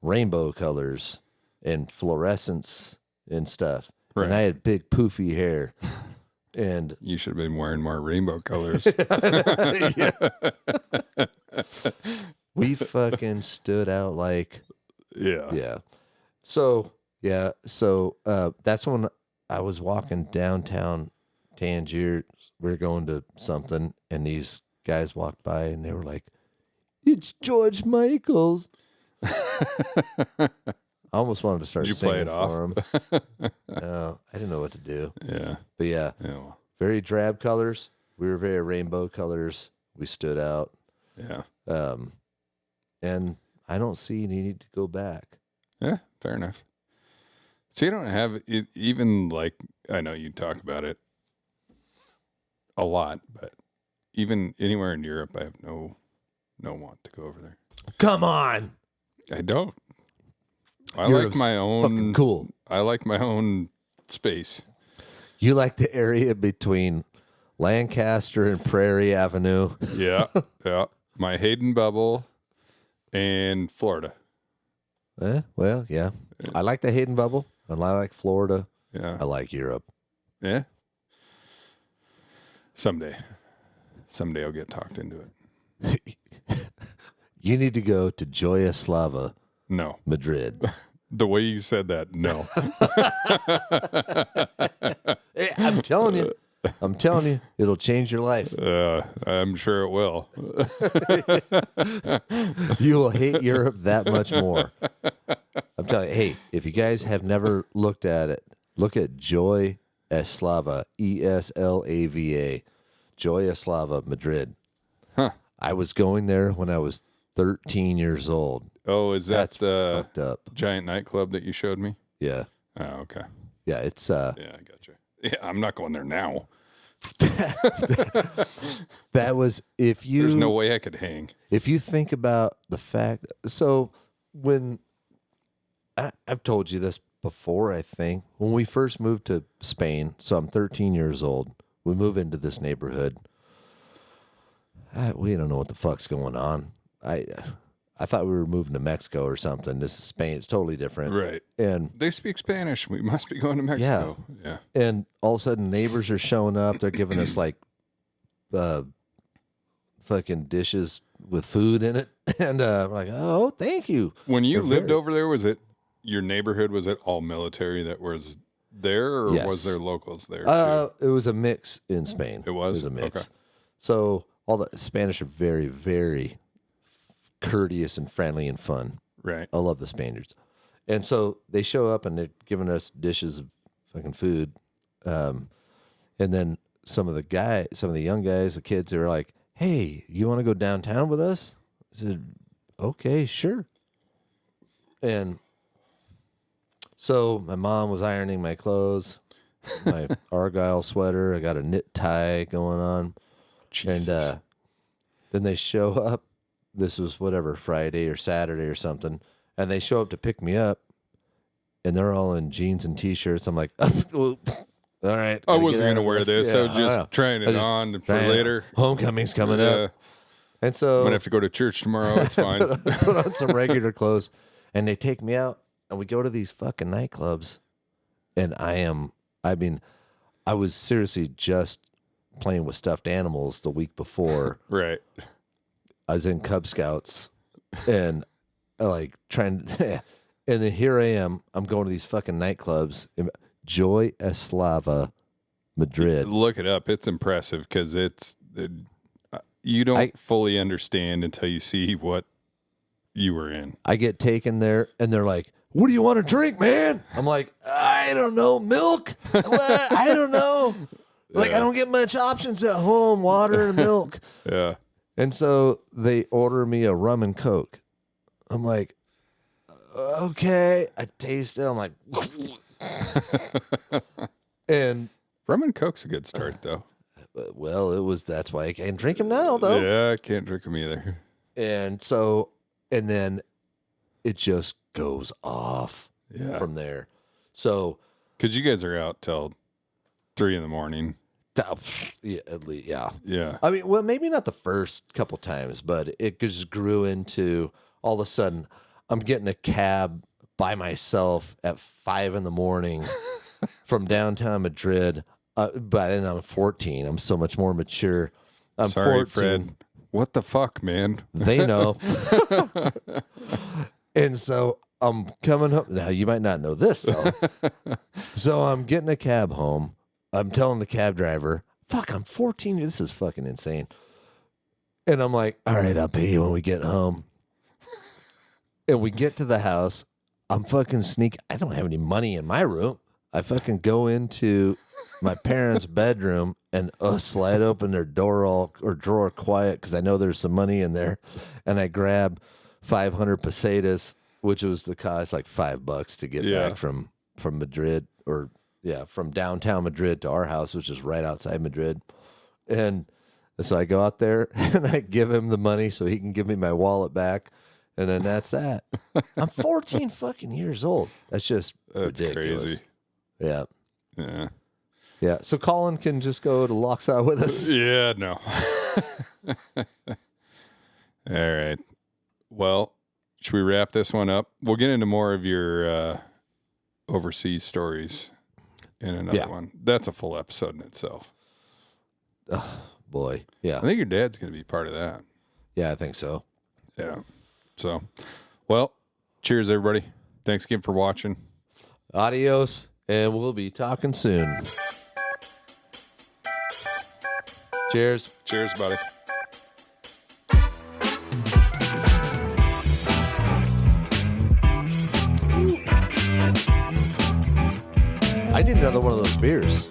rainbow colors and fluorescence and stuff. Right. And I had big poofy hair. And you should have been wearing more rainbow colors. We fucking stood out like yeah. So that's when I was walking downtown Tangier. We were going to something, and these guys walked by, and they were like, "It's George Michael's." I almost wanted to start singing for him. No, I didn't know what to do. Yeah. But yeah. Very drab colors. We were very rainbow colors. We stood out. Yeah. And I don't see any need to go back. Yeah, fair enough. So you don't have it, even like, I know you talk about it a lot, but even anywhere in Europe, I have no want to go over there. Come on. I don't. I Europe's like my own. Fucking cool. I like my own space. You like the area between Lancaster and Prairie Avenue. Yeah. Yeah. My Hayden bubble and Florida. Well, yeah. I like the Hayden bubble, and I like Florida. Yeah. I like Europe. Yeah. Someday I'll get talked into it. You need to go to Joya Slava. No. Madrid. The way you said that, no. Hey, I'm telling you, it'll change your life. I'm sure it will. You will hate Europe that much more. I'm telling you, hey, if you guys have never looked at it, look at Joy Eslava, Eslava, Joy Eslava, Madrid. Huh. I was going there when I was 13 years old. Oh, is that That's the fucked up. giant nightclub that you showed me? Yeah. Oh, okay. Yeah, it's Yeah, I got you. Yeah, I'm not going there now. that was if you There's no way I could hang. If you think about the fact, so when I've told you this before, I think when we first moved to Spain, so I'm 13 years old, we move into this neighborhood. We don't know what the fuck's going on. I thought we were moving to Mexico or something. This is Spain. It's totally different. Right. And they speak Spanish. We must be going to Mexico. Yeah. And all of a sudden neighbors are showing up. They're giving us like fucking dishes with food in it. And we're like, oh, thank you. When you lived over there, was it your neighborhood? Was it all military that was there, or was there locals there too? It was a mix in Spain. It was a mix. Okay. So all the Spanish are very, very courteous and friendly and fun. Right. I love the Spaniards. And so they show up and they're giving us dishes of fucking food. And then some of the young guys, the kids, they were like, hey, you want to go downtown with us? I said, okay, sure. And so my mom was ironing my clothes, my Argyle sweater. I got a knit tie going on. Jesus. And then they show up. This was whatever, Friday or Saturday or something. And they show up to pick me up. And they're all in jeans and T-shirts. I'm like, well, all right. I wasn't going to wear this. Yeah, I was just trying it on for later. Homecoming's coming up. And so I'm going to have to go to church tomorrow. It's fine. put on some regular clothes. And they take me out. And we go to these fucking nightclubs. And I was seriously just playing with stuffed animals the week before. Right. I was in Cub Scouts and like trying to, and then here I am. I'm going to these fucking nightclubs. Joy Eslava, Madrid. Look it up. It's impressive because you don't fully understand until you see what you were in. I get taken there and they're like, what do you want to drink, man? I'm like, I don't know, milk. I don't know. Like, I don't get much options at home, water and milk. Yeah. And so they order me a rum and Coke. I'm like, okay. I taste it. I'm like, and rum and Coke's a good start, though. Well, that's why I can't drink them now, though. Yeah, I can't drink them either. And then it just goes off from there. So, because you guys are out till 3 a.m. Yeah, at least, yeah. Yeah. I mean, well, maybe not the first couple times, but it just grew into all of a sudden I'm getting a cab by myself at 5 a.m. from downtown Madrid. By then I'm 14. I'm so much more mature. I'm Sorry, 14. Fred. What the fuck, man? They know. And so I'm coming home. Now, you might not know this, though. So I'm getting a cab home. I'm telling the cab driver, fuck, I'm 14. This is fucking insane. And I'm like, all right, I'll pay you when we get home. And we get to the house. I'm fucking I don't have any money in my room. I fucking go into my parents' bedroom and slide open their drawer quiet because I know there's some money in there. And I grab 500 pesetas, which was the cost like $5 to get back from Madrid from downtown Madrid to our house, which is right outside Madrid. And so I go out there and I give him the money so he can give me my wallet back. And then that's that. I'm 14 fucking years old. That's just ridiculous. Crazy. Yeah. Yeah. Yeah. So Colin can just go to Lochsa with us. Yeah, no. All right. Well, should we wrap this one up? We'll get into more of your overseas stories in another one. That's a full episode in itself. Oh, boy. Yeah. I think your dad's going to be part of that. Yeah, I think so. Yeah. So, well, cheers, everybody. Thanks again for watching. Adios, and we'll be talking soon. Cheers. Cheers, buddy. I need another one of those beers.